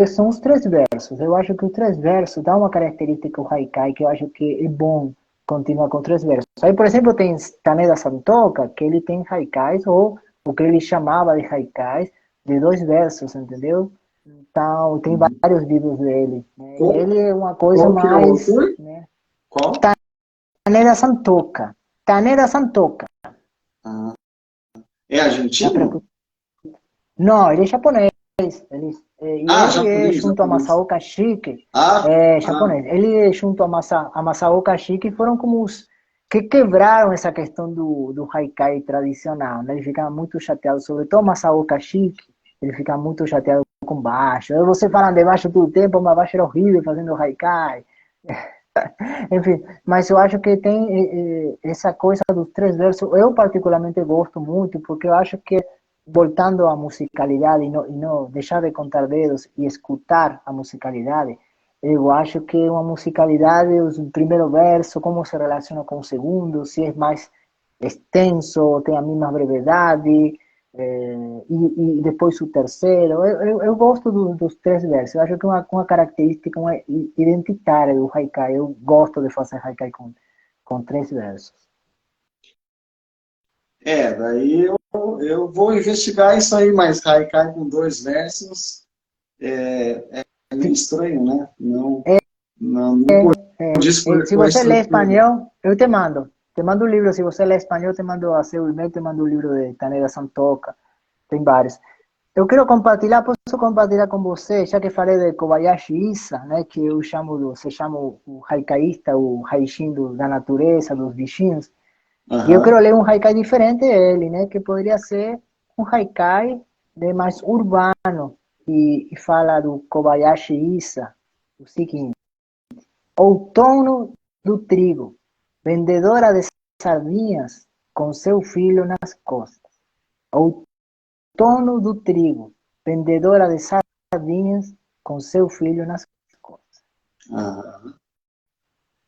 São os três versos. Eu acho que os três versos dá uma característica ao haikai que eu acho que é bom continuar com três versos. Aí, por exemplo, tem Taneda Santoka, que ele tem haikais, ou o que ele chamava de haikais, de dois versos, entendeu? Então, tem vários livros dele. Né? E ele é uma coisa Qual que é o mais... autor? Né? Qual? Taneda Santoka. Taneda Santoka. Ah, é argentino? Não, ele é japonês. E Ah, ele é japonês, junto a japonês. Masaoka Shiki, Ah, é ah, japonês. Ele junto a Masaoka Shiki foram como os que quebraram essa questão do haikai tradicional. Né? Ele ficava muito chateado, sobretudo Masaoka Shiki, ele ficava muito chateado com baixo. Você falando de baixo todo o tempo, mas baixo era horrível fazendo haikai. Enfim, mas eu acho que tem essa coisa dos três versos. Eu particularmente gosto muito, porque eu acho que, voltando à musicalidade e não deixar de contar dedos e escutar a musicalidade, eu acho que uma musicalidade, o primeiro verso, como se relaciona com o segundo, se é mais extenso, tem a mesma brevidade, e depois o terceiro. Eu gosto dos três versos. Eu acho que é uma característica identitária do haikai. Eu gosto de fazer haikai com três versos. daí eu vou investigar isso aí, mas haikai com dois versos é meio estranho, né? Não, não condiz Se com a você lê estrutura. espanhol, eu te mando. Te mando o livro. Se você lê espanhol, te mando a seu e-mail, te mando o livro de Taneda Santoka. Tem vários. Eu quero compartilhar, posso compartilhar com você, já que falei de Kobayashi Isa, né, que eu chamo, se chama o haikaísta, o haishin da natureza, dos bichinhos, e eu quero Aham. ler um haikai diferente dele, né, que poderia ser um haikai de mais urbano, e fala do Kobayashi Isa, o seguinte: outono do trigo, vendedora de sardinhas com seu filho nas costas. Outono do trigo, vendedora de sardinhas com seu filho nas costas. Aham.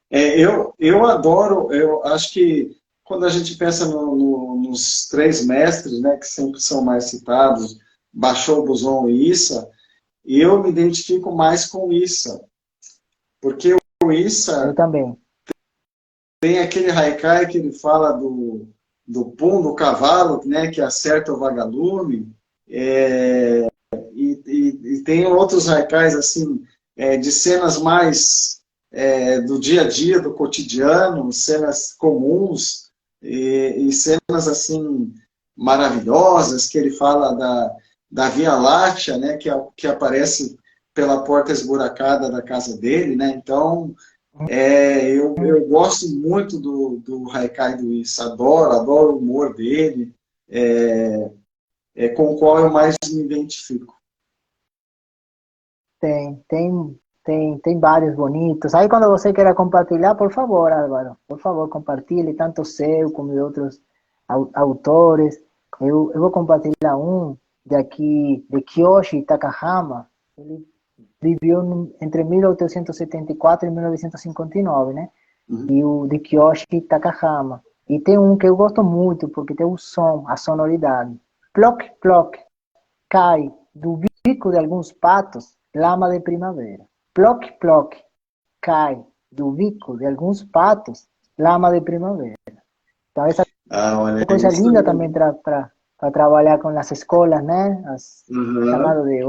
Eu adoro, eu acho que quando a gente pensa nos três mestres, né, que sempre são mais citados, Basho, Buzon e Issa, eu me identifico mais com Issa, porque o Eu Issa também. tem aquele haikai que ele fala do pum do cavalo, né, que acerta o vagalume, e tem outros haikais assim, de cenas mais do dia a dia, do cotidiano, cenas comuns e cenas assim maravilhosas, que ele fala da Via Láctea, né, que aparece pela porta esburacada da casa dele, né? Então, eu gosto muito do Haikai do Issa, adoro o humor dele, com o qual eu mais me identifico. Tem vários bonitos. Aí quando você queira compartilhar, por favor, Álvaro, por favor, compartilhe tanto o seu como de outros autores. Eu vou compartilhar um de aqui, de Kiyoshi Takahama. Ele viveu entre 1874 e 1959, né? Uhum. E o de Kiyoshi Takahama. E tem um que eu gosto muito, porque tem o som, a sonoridade. Ploc, ploc, cai do bico de alguns patos lama de primavera. Ploc, ploc, cai do bico de alguns patos lama de primavera. Então, essa Ah, olha, coisa isso linda aí. também para trabalhar com as escolas, né? Uhum. Chamado de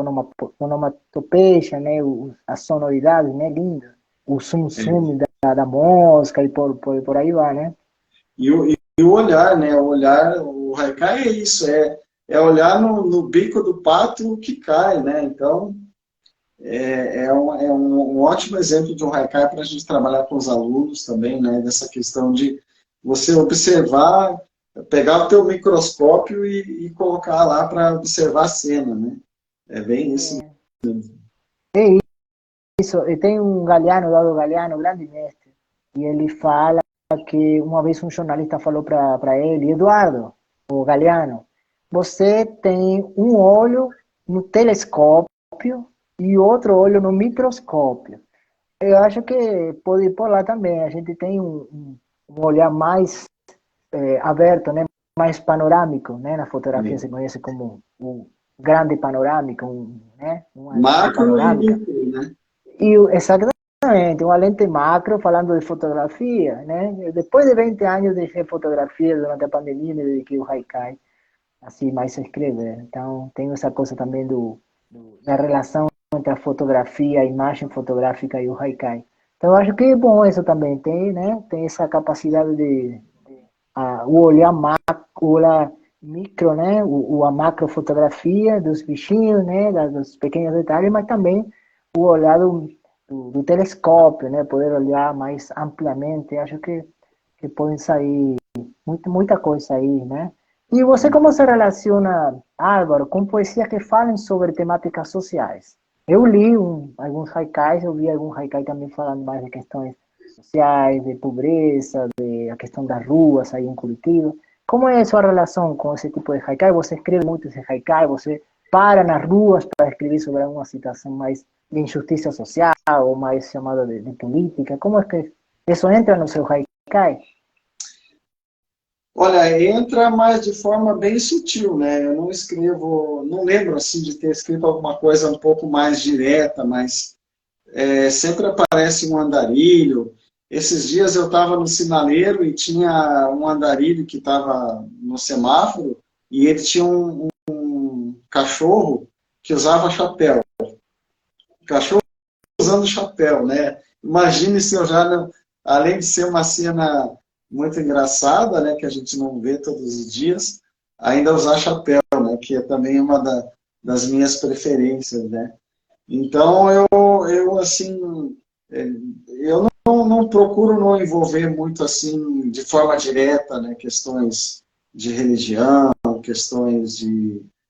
onomatopeia, né? As sonoridades, né? Linda. O sum-sum da mosca e por aí vai, né? E o olhar, né? O olhar, o haikai é isso, é olhar no bico do pato que cai, né? Então, é um ótimo exemplo de um haikai para a gente trabalhar com os alunos também, né? Dessa questão de você observar, pegar o teu microscópio e colocar lá para observar a cena, né? É bem isso. É isso. E tem um Galeano, Eduardo Galeano, grande mestre, e ele fala que uma vez um jornalista falou para ele: Eduardo, o Galeano, você tem um olho no telescópio e outro olho no microscópio. Eu acho que pode ir por lá também. A gente tem um olhar mais aberto, né? Mais panorâmico, né? Na fotografia se conhece como o grande panorâmico, né? Uma lente Macro e panorâmica. micro, né? E exatamente, uma lente macro falando de fotografia, né? Depois de 20 anos deixei fotografia durante a pandemia, me dediquei ao Haikai, assim, mais a escrever. Então, tenho essa coisa também da relação entre a fotografia, a imagem fotográfica e o Haikai. Então, eu acho que é bom isso também, tem, né? Tem essa capacidade o olhar macro, o olhar micro, né? A macrofotografia dos bichinhos, né? Dos pequenos detalhes, mas também o olhar do telescópio, né? Poder olhar mais amplamente. Acho que pode sair muita coisa aí, né? E você como se relaciona, Álvaro, com poesias que falem sobre temáticas sociais? Eu li alguns haikais, eu vi alguns haikais também falando mais de questões sociais, de pobreza, de a questão das ruas aí em Curitiba. Como é a sua relação com esse tipo de haikai? Você escreve muito esse haikai? Você para nas ruas para escrever sobre alguma situação mais de injustiça social ou mais chamada de política? Como é que isso entra no seu haikai? Olha, entra mais de forma bem sutil, né? Eu não escrevo, não lembro assim de ter escrito alguma coisa um pouco mais direta, mas sempre aparece um andarilho. Esses dias eu estava no sinaleiro e tinha um andarilho que estava no semáforo e ele tinha um cachorro que usava chapéu. Cachorro usando chapéu, né? Imagine se eu já não, além de ser uma cena muito engraçada, né, que a gente não vê todos os dias, ainda usar chapéu, né, que é também uma das minhas preferências, né? Então eu assim, eu não procuro não envolver muito assim de forma direta, né, questões de religião, questões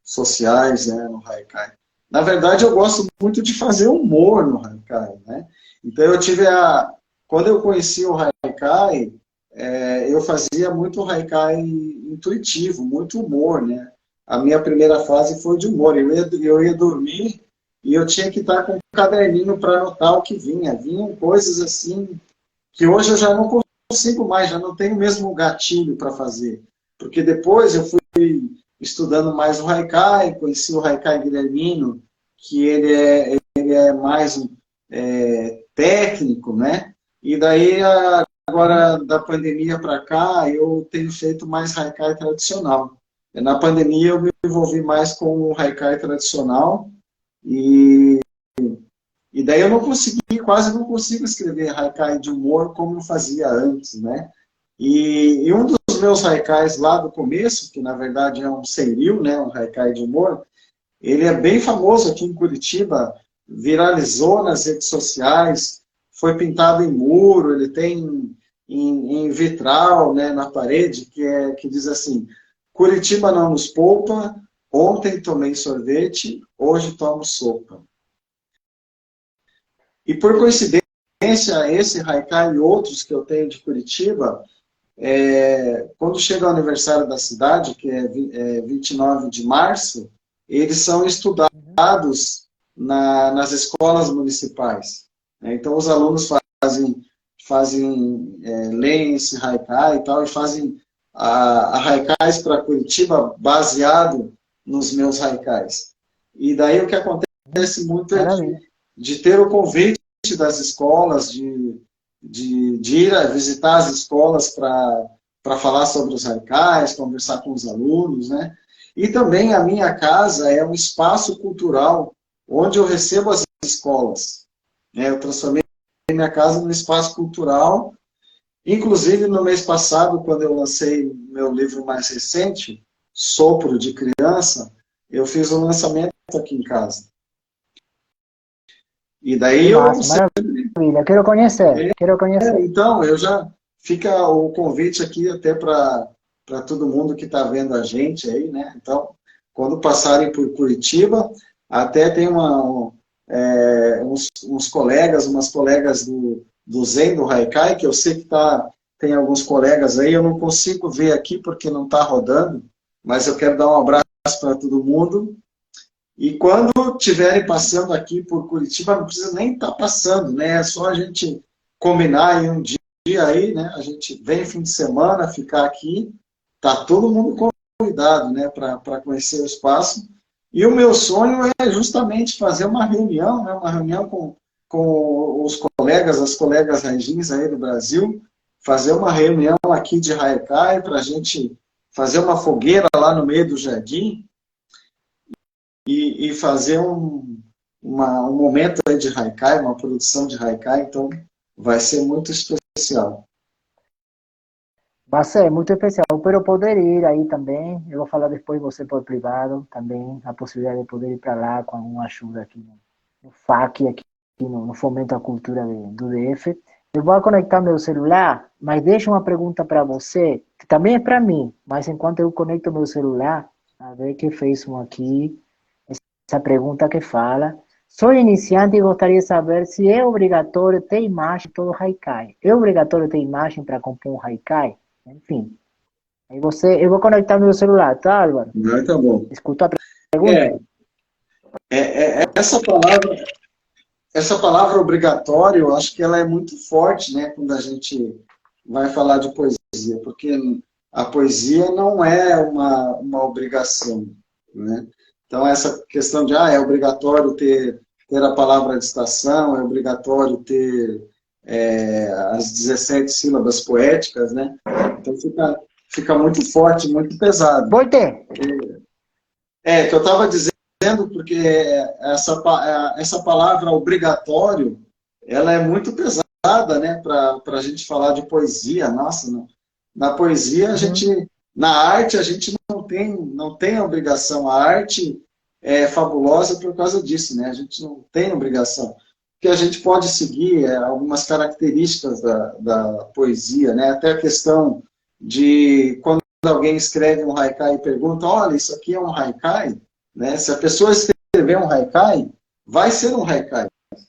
sociais, né, no haikai. Na verdade, eu gosto muito de fazer humor no haikai, né? Então quando eu conheci o haikai, eu fazia muito haikai intuitivo, muito humor, né? A minha primeira fase foi de humor. Eu ia dormir e eu tinha que estar com um caderninho para anotar o que vinha. Vinham coisas assim que hoje eu já não consigo mais, já não tenho mesmo gatilho para fazer. Porque depois eu fui estudando mais o haikai, conheci o haikai guilhermino, que ele é mais técnico, né? E daí, agora da pandemia para cá, eu tenho feito mais haikai tradicional. Na pandemia eu me envolvi mais com o haikai tradicional e daí eu não consegui, quase não consigo escrever haikai de humor como eu fazia antes, né? E um dos meus haikais lá do começo, que na verdade é um seiril, né, um haikai de humor, ele é bem famoso aqui em Curitiba, viralizou nas redes sociais, foi pintado em muro, ele tem em vitral, né, na parede, que diz assim: Curitiba não nos poupa, ontem tomei sorvete, hoje tomo sopa. E por coincidência, esse haikai e outros que eu tenho de Curitiba, quando chega o aniversário da cidade, que é 29 de março, eles são estudados nas escolas municipais. Então, os alunos leem esse haikai e tal, e fazem a haikais para Curitiba baseado nos meus haikais. E daí o que acontece muito é de ter o convite das escolas, de ir a visitar as escolas para falar sobre os haikais, conversar com os alunos, né? E também a minha casa é um espaço cultural onde eu recebo as escolas. Eu transformei minha casa num espaço cultural. Inclusive, no mês passado, quando eu lancei meu livro mais recente, Sopro de Criança, eu fiz um lançamento aqui em casa. E daí maravilha, quero conhecer, quero conhecer. Então, fica o convite aqui até para todo mundo que está vendo a gente aí, né? Então, quando passarem por Curitiba, até tem uns colegas, umas colegas do Zen, do Haikai, que eu sei que tem alguns colegas aí, eu não consigo ver aqui porque não está rodando, mas eu quero dar um abraço para todo mundo. E quando estiverem passando aqui por Curitiba, não precisa nem estar passando, né? É só a gente combinar aí um dia dia aí, né? A gente vem fim de semana ficar aqui, tá todo mundo convidado, né, para conhecer o espaço. E o meu sonho é justamente fazer uma reunião, né, uma reunião com os colegas, as colegas Regins aí do Brasil, fazer uma reunião aqui de Haikai para a gente fazer uma fogueira lá no meio do jardim e fazer um momento aí de Haikai, uma produção de Haikai, então vai ser muito especial. Vai ser muito especial, pero poder ir aí também, eu vou falar depois você por privado, também a possibilidade de poder ir para lá com uma ajuda aqui no FAC, aqui no Fomento à Cultura do DF. Eu vou conectar meu celular, mas deixa uma pergunta para você, que também é para mim, mas enquanto eu conecto meu celular, a ver que fez um aqui, essa pergunta que fala, sou iniciante e gostaria de saber se é obrigatório ter imagem em todo Haikai. É obrigatório ter imagem para compor um Haikai? Enfim. Aí eu vou conectar meu celular, tá, Álvaro? Não, tá bom. Escuta a pergunta. Essa palavra obrigatório, eu acho que ela é muito forte, né, quando a gente vai falar de poesia, porque a poesia não é uma obrigação, né? Então, essa questão de, é obrigatório ter a palavra de estação, é obrigatório ter as 17 sílabas poéticas, né? Então, fica muito forte, muito pesado. Pode ter. Que eu estava dizendo, porque essa palavra obrigatório, ela é muito pesada, né, para a gente falar de poesia. Nossa, na poesia, na arte, a gente não tem obrigação. A arte é fabulosa por causa disso, né? A gente não tem obrigação. Porque a gente pode seguir algumas características da poesia, né? Até a questão de quando alguém escreve um haikai e pergunta, olha, isso aqui é um haikai, né? Se a pessoa escrever um haikai, vai ser um haikai,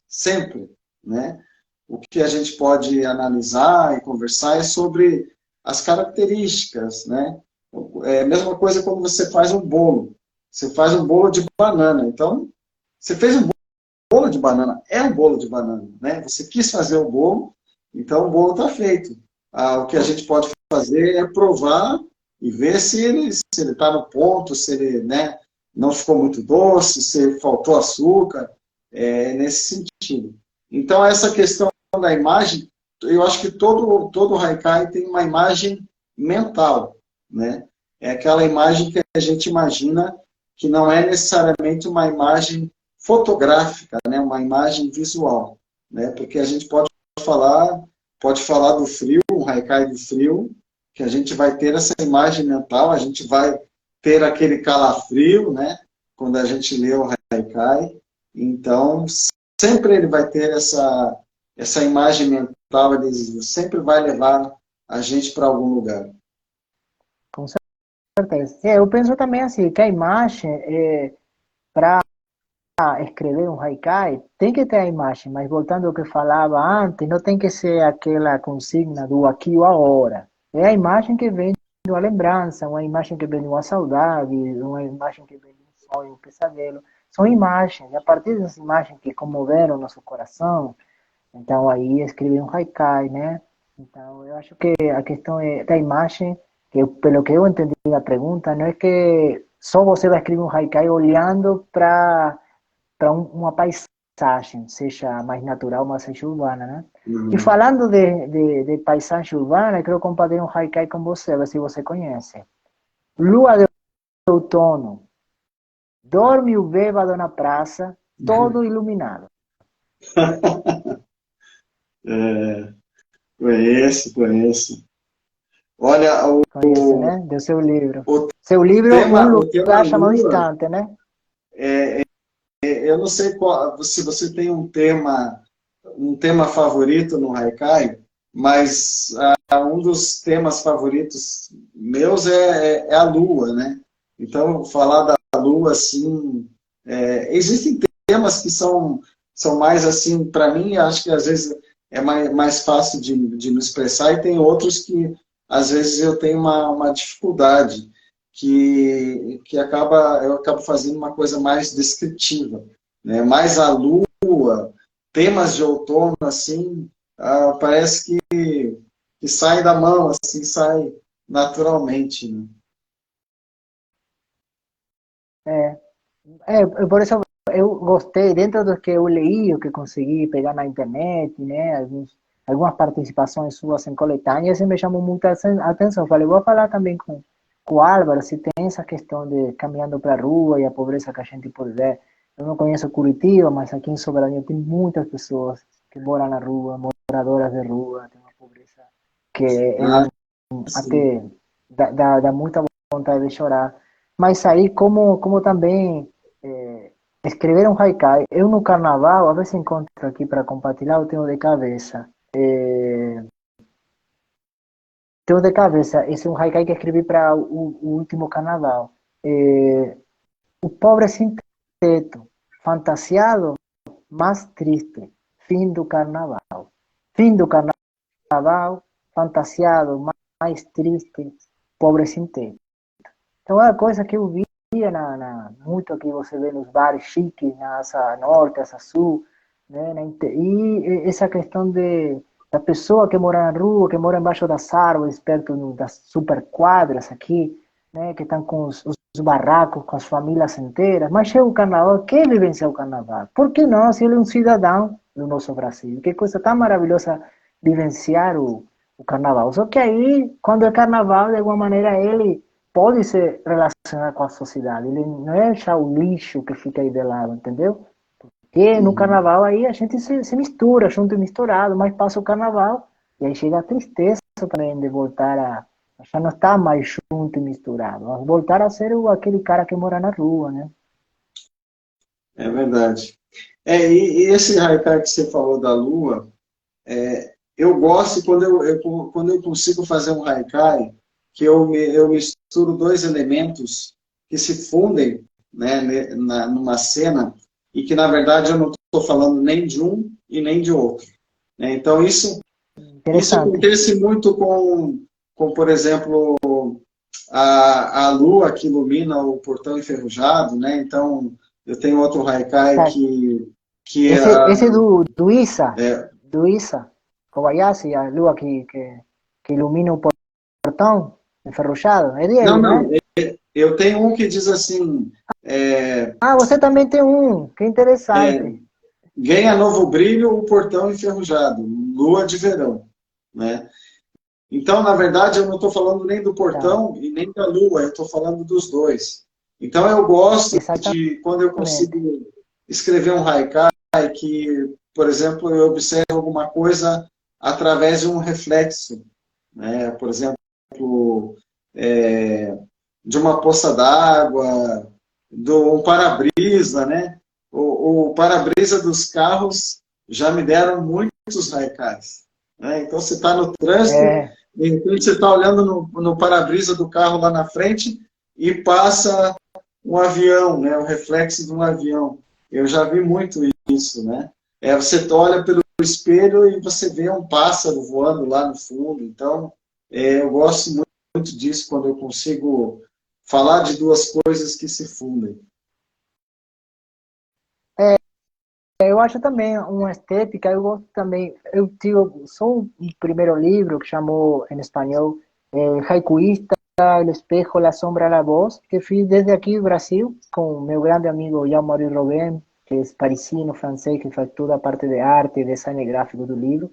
sempre, né? O que a gente pode analisar e conversar é sobre as características, né? É a mesma coisa quando você faz um bolo. Você faz um bolo de banana. Então, você fez um bolo de banana. É um bolo de banana, né? Você quis fazer o bolo, então o bolo está feito. O que a gente pode fazer é provar e ver se ele está no ponto, se ele, né, não ficou muito doce, se faltou açúcar, nesse sentido. Então, essa questão da imagem, eu acho que todo haikai tem uma imagem mental, né? É aquela imagem que a gente imagina que não é necessariamente uma imagem fotográfica, né? Uma imagem visual, né? Porque a gente pode falar do frio, um haikai do frio, que a gente vai ter essa imagem mental, a gente vai ter aquele calafrio, né? Quando a gente lê o haikai. Então, sempre ele vai ter essa imagem mental, ele sempre vai levar a gente para algum lugar. Com certeza. Eu penso também assim, que a imagem, para escrever um haikai, tem que ter a imagem, mas voltando ao que falava antes, não tem que ser aquela consigna do aqui ou agora. É a imagem que vem de uma lembrança, uma imagem que vem de uma saudade, uma imagem que vem de um sonho, um pesadelo. São imagens, e a partir dessas imagens que comoveram nosso coração, então aí escrever um haikai, né? Então eu acho que a questão da imagem, que pelo que eu entendi da pergunta, não é que só você vai escrever um haikai olhando para uma paisagem, seja mais natural, mais seja urbana, né? E falando de paisagem urbana, eu quero compartilhar um haikai com você, ver se você conhece. Lua de outono, dorme o bêbado na praça, todo iluminado. Conheço. Olha, Conhece, né? Do seu livro. Seu livro, Um Lugar Chamado Instante, né? Eu não sei se você tem um tema favorito no haikai, mas um dos temas favoritos meus é a lua, né? Então, falar da lua, assim, existem temas que são mais, assim, para mim, acho que às vezes é mais fácil de me expressar, e tem outros que, às vezes, eu tenho uma dificuldade, que eu acabo fazendo uma coisa mais descritiva, né? Mais a lua, temas de outono, assim, parece que que saem da mão, assim, sai naturalmente, né? É, por isso eu gostei, dentro do que eu li, o que consegui pegar na internet, né, algumas participações suas em coletâneas, e me chamou muita atenção. Falei, vou falar também com o Álvaro, se tem essa questão de caminhando para a rua e a pobreza que a gente pode ver. Eu não conheço Curitiba, mas aqui em Sobradinho tem muitas pessoas que moram na rua, moradoras de rua, tem uma pobreza que Ah, é sim. até dá muita vontade de chorar. Mas aí, como também escrever um haikai, eu no carnaval, a ver se encontro aqui para compartilhar, eu tenho de cabeça. Tenho de cabeça, esse é um haikai que escrevi para o último carnaval. O pobre sem teto, fantasiado, mais triste, fim do carnaval. Fim do carnaval, fantasiado, mais triste, pobre sem teto. Então é uma coisa que eu via muito aqui você vê nos bares chiques, na Asa Norte, Asa Sul, né? E essa questão da pessoa que mora na rua, que mora embaixo das árvores, perto das super quadras aqui, né? Que estão com os barracos, com as famílias inteiras. Mas chega o carnaval, quer vivenciar o carnaval? Por que não? Se ele é um cidadão do nosso Brasil. Que coisa tão maravilhosa vivenciar o carnaval. Só que aí, quando é carnaval, de alguma maneira, ele pode se relacionar com a sociedade. Ele não é já o lixo que fica aí de lado, entendeu? E no Uhum. carnaval aí a gente se mistura, junto e misturado, mas passa o carnaval e aí chega a tristeza também de voltar a já não estar mais junto e misturado, a voltar a ser aquele cara que mora na rua, né? É verdade. E esse haikai que você falou da lua, eu gosto quando quando eu consigo fazer um haikai que eu misturo dois elementos que se fundem, né, numa cena e que, na verdade, eu não estou falando nem de um e nem de outro. Né? Então, isso Interessante. acontece muito por exemplo, a lua que ilumina o portão enferrujado. Né? Então, eu tenho outro haikai Tá. que Esse é, do Isa, Kobayashi, a lua que ilumina o portão enferrujado, é não, dele, não não, é? eu tenho um que diz assim, é, Ah, você também tem um, que interessante. ganha novo brilho o portão enferrujado, lua de verão, né? Então, na verdade, eu não estou falando nem do Tá. portão e nem da lua, eu estou falando dos dois. Então, eu gosto Exatamente. de, quando eu consigo escrever um haikai, que, por exemplo, eu observo alguma coisa através de um reflexo, né? Por exemplo, é, de uma poça d'água, de um para-brisa, né? O para-brisa dos carros já me deram muitos haikais. Né? Então, você está no trânsito, É, de repente você está olhando no para-brisa do carro lá na frente e passa um avião, né? O reflexo de um avião. Eu já vi muito isso, né? Você olha pelo espelho e você vê um pássaro voando lá no fundo. Então, eu gosto muito disso quando eu consigo falar de duas coisas que se fundem. eu acho também uma estética, eu gosto também, eu tive só um primeiro livro que chamou em espanhol Haikuísta, El Espejo, La Sombra, La Voz, que fiz desde aqui do Brasil, com meu grande amigo Jean-Marie Robin, que é parisino, francês, que faz toda a parte de arte e design gráfico do livro.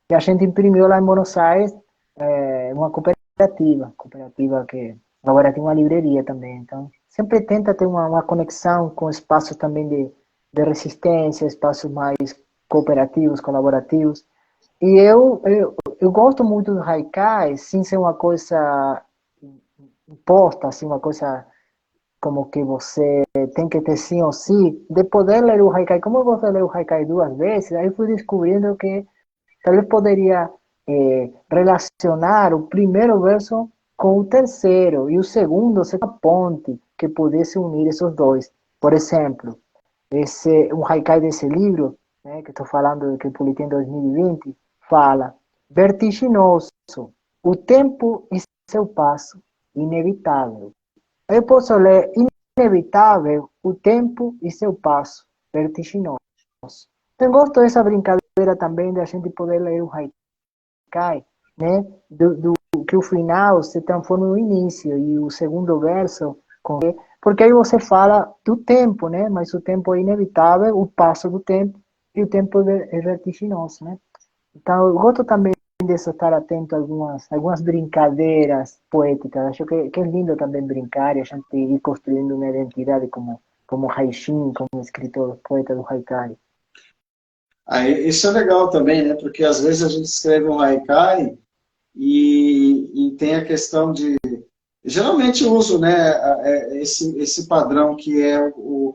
E a gente imprimiu lá em Buenos Aires uma cooperativa que agora tem uma livraria também. Então, sempre tenta ter uma conexão com espaços também de resistência, espaços mais cooperativos, colaborativos. E eu gosto muito do haikai, sem ser uma coisa imposta, assim, uma coisa como que você tem que ter sim ou sim, de poder ler o haikai. Como eu gosto de ler o haikai duas vezes, aí fui descobrindo que talvez poderia relacionar o primeiro verso com o terceiro e o segundo ser uma ponte que pudesse unir esses dois. Por exemplo, um haikai desse livro, né, que estou falando que eu publiquei em 2020, fala: vertiginoso, o tempo e seu passo, inevitável. Eu posso ler inevitável, o tempo e seu passo, vertiginoso. Então, gosto dessa brincadeira também de a gente poder ler o haikai né? Que o final se transforma no início e o segundo verso, porque aí você fala do tempo, né? Mas o tempo é inevitável, o passo do tempo, e o tempo é vertiginoso, né? Então, eu gosto também de estar atento a algumas brincadeiras poéticas. Acho que é lindo também brincar e a gente ir construindo uma identidade como Haishin, como escritor, poeta do Haikai. Aí, isso é legal também, né? Porque às vezes a gente escreve um haikai e tem a questão de. Geralmente eu uso, né, esse padrão que é o.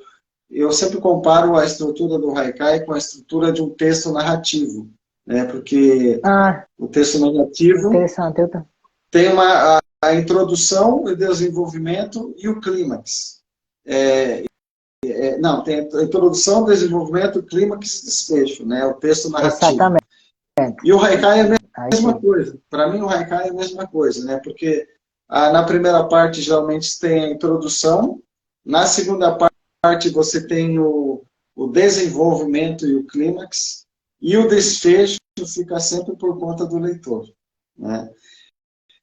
Eu sempre comparo a estrutura do haikai com a estrutura de um texto narrativo, né? Porque Ah, o texto narrativo interessante. tem a introdução, o desenvolvimento e o clímax. Não, tem a introdução, desenvolvimento, clímax e desfecho, né? O texto narrativo. Exatamente. E o haikai é a Aí mesma sim. coisa. Para mim, o haikai é a mesma coisa, né? Porque na primeira parte, geralmente, tem a introdução. Na segunda parte, você tem o desenvolvimento e o clímax. E o desfecho fica sempre por conta do leitor, né?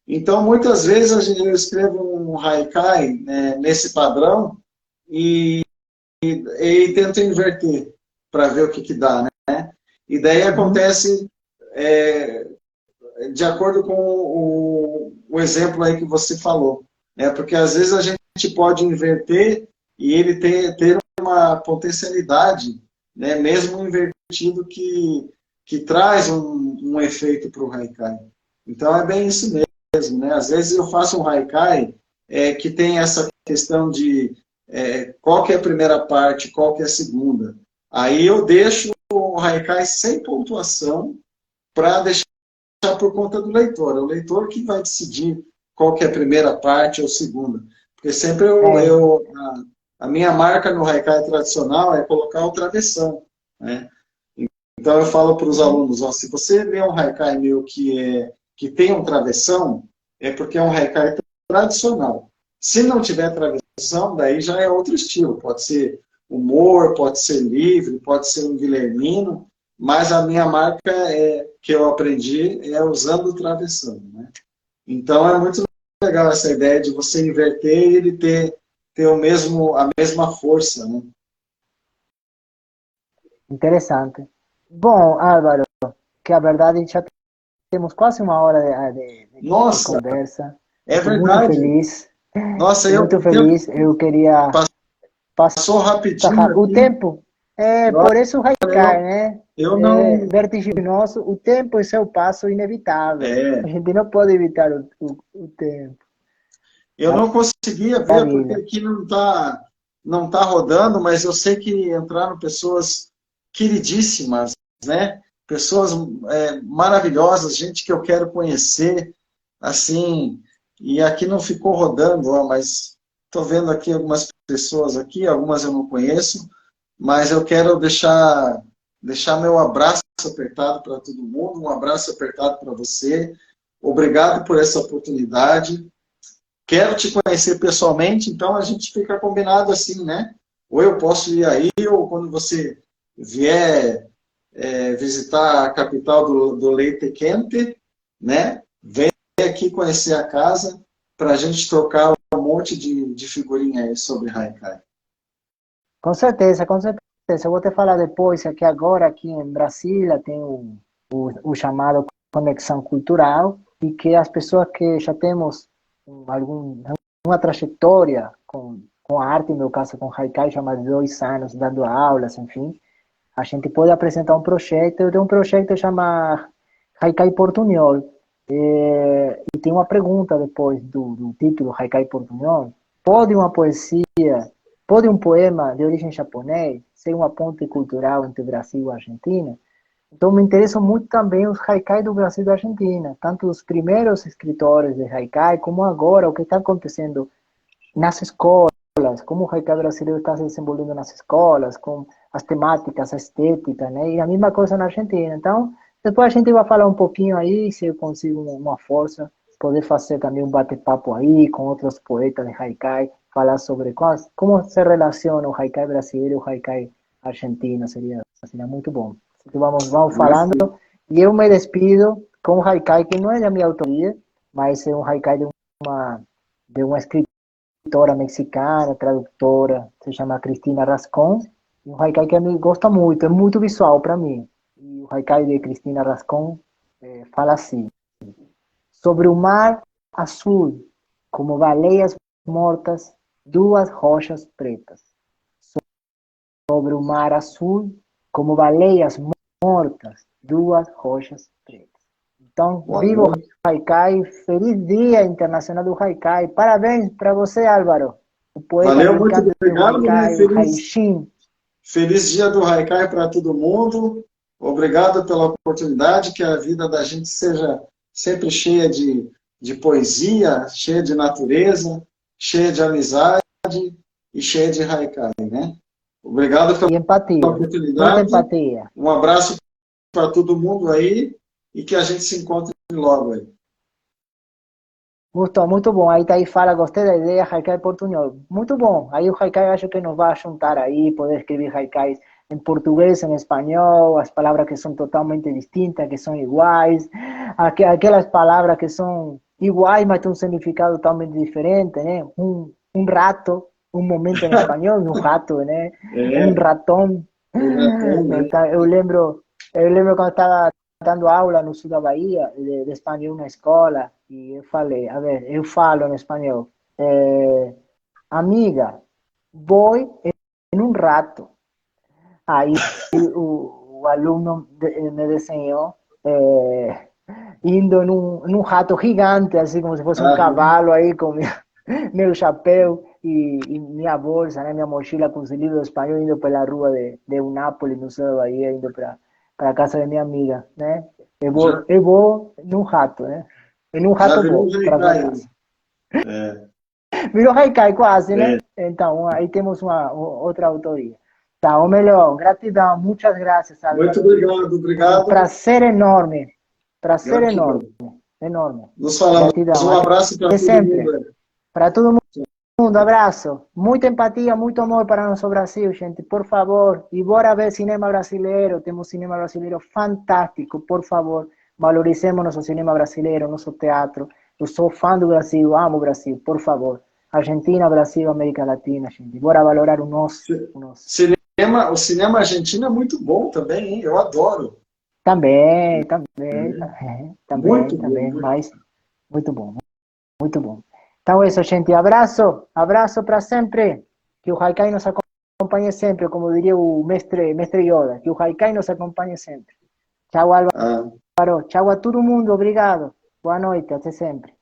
Então, muitas vezes, eu escrevo um haikai, né, nesse padrão e tento inverter para ver o que dá, né? E daí Uhum. acontece é, de acordo com o exemplo aí que você falou, né? Porque às vezes a gente pode inverter e ele ter uma potencialidade, né? Mesmo invertido que traz um efeito para o haikai. Então é bem isso mesmo, né? Às vezes eu faço um haikai que tem essa questão de qual que é a primeira parte, qual que é a segunda. Aí eu deixo o haikai sem pontuação para deixar por conta do leitor. É o leitor que vai decidir qual que é a primeira parte ou segunda. Porque sempre É, a minha marca no haikai tradicional é colocar o travessão, né? Então eu falo para os uhum. alunos, ó, se você vê um haikai meu que tem um travessão, é porque é um haikai tradicional. Se não tiver travessão, daí já é outro estilo. Pode ser humor, pode ser livre, pode ser um guilhermino, mas a minha marca que eu aprendi é usando o travessão, né? Então é muito legal essa ideia de você inverter e ele ter a mesma força, né? Interessante. Bom, Álvaro, que a verdade já temos quase uma hora de Nossa, conversa. é Estou muito verdade. feliz. Nossa, Estou muito o tempo feliz. Eu queria passar passou rapidinho o aqui. tempo. É Nossa, por isso o Haikai, né? eu É não. vertiginoso. O tempo é seu passo inevitável. A É, gente não pode evitar o tempo. eu não conseguia ver porque Maravilha. aqui não tá rodando, mas eu sei que entraram pessoas queridíssimas, né? Pessoas maravilhosas, gente que eu quero conhecer, assim. E aqui não ficou rodando, ó, mas estou vendo aqui algumas pessoas aqui, algumas eu não conheço, mas eu quero deixar meu abraço apertado para todo mundo, um abraço apertado para você. Obrigado por essa oportunidade. Quero te conhecer pessoalmente, então a gente fica combinado assim, né? Ou eu posso ir aí, ou quando você vier visitar a capital do leite quente, né? Vem aqui conhecer a casa para a gente trocar um monte de figurinha aí sobre Haikai. Com certeza, com certeza. Eu vou te falar depois que agora aqui em Brasília tem o chamado Conexão Cultural e que as pessoas que já temos uma trajetória com a arte, no meu caso com Haikai, já há mais de 2 anos dando aulas, enfim, a gente pode apresentar um projeto. Eu tenho um projeto que chama Haikai Portunhol. E tem uma pergunta depois do título Haikai Portunhol. Pode uma poesia, pode um poema de origem japonês ser uma ponte cultural entre Brasil e Argentina? Então me interessam muito também os haikai do Brasil e da Argentina, tanto os primeiros escritores de haikai, como agora o que está acontecendo nas escolas, como o haikai brasileiro está se desenvolvendo nas escolas, com as temáticas, a estética, né? E a mesma coisa na Argentina. Então, depois a gente vai falar um pouquinho aí, se eu consigo uma força, poder fazer também um bate-papo aí com outros poetas de haikai, falar sobre como se relaciona o haikai brasileiro e o haikai argentino, seria muito bom. Então, vamos falando, e eu me despido com um haikai que não é da minha autoria, mas é um haikai de uma escritora mexicana, tradutora, se chama Cristina Rascón, e um haikai que me gosta muito, é muito visual para mim. E o haikai de Cristina Rascón fala assim: sobre o mar azul, como baleias mortas, duas rochas pretas. Sobre o mar azul, como baleias mortas, duas rochas pretas. Então, viva o Haikai, feliz Dia Internacional do Haikai. Parabéns para você, Álvaro, o poeta Valeu, muito mexicano do obrigado, né? Haikai, o Haishin. Feliz dia do Haikai para todo mundo. Obrigado pela oportunidade, que a vida da gente seja sempre cheia de poesia, cheia de natureza, cheia de amizade e cheia de Haikai, né? Obrigado E pela empatia, muita oportunidade. empatia. Um abraço para todo mundo aí e que a gente se encontre logo aí. Muito bom. Aí fala, gostei da ideia, Haikai portunhol. Muito bom. Aí o Haikai acho que nos vai juntar aí, poder escrever Haikais em português, em espanhol, as palavras que são totalmente distintas, que são iguais, aquelas palavras que são iguais, mas têm um significado totalmente diferente, né? Rato, um momento em espanhol, um rato, né? Um ratão. Então, eu lembro quando estava dando aula no sul da Bahia, de espanhol na escola, e eu falei, a ver, eu falo em espanhol, amiga, vou em um rato. Aí o aluno me desenhou indo num rato gigante, assim como se fosse um cavalo aí com meu chapéu e minha bolsa, né, minha mochila com os livros de espanhol, indo pela rua de Unápolis, no sul da Bahia, indo para a casa de minha amiga, né? Eu vou num rato, né? E num Já rato virou vou um para sua Haikai. casa. Virou Haikai quase, né? É. Então, aí temos uma outra autoria. Tá, ou melhor, gratidão, muitas graças, Muito Álvaro. obrigado, Um obrigado. prazer enorme. Prazer enorme. Gratidão. Enorme. Nos falamos. Gratidão. Um abraço para Até todo sempre. mundo aí. Para todo mundo, abraço. Muita empatia, muito amor para nosso Brasil, gente. Por favor. E bora ver cinema brasileiro. Temos cinema brasileiro fantástico. Por favor, valorizemos nosso cinema brasileiro, nosso teatro. Eu sou fã do Brasil, amo o Brasil. Por favor. Argentina, Brasil, América Latina, gente. Bora valorar o nosso. O cinema argentino é muito bom também, hein? Eu adoro. Também, Muito bom. também, mas muito bom, muito bom. Então é isso, gente. Abraço, abraço para sempre. Que o Haikai nos acompanhe sempre, como diria o mestre Yoda. Que o Haikai nos acompanhe sempre. Tchau, Álvaro. Tchau a todo mundo. Obrigado. Boa noite. Até sempre.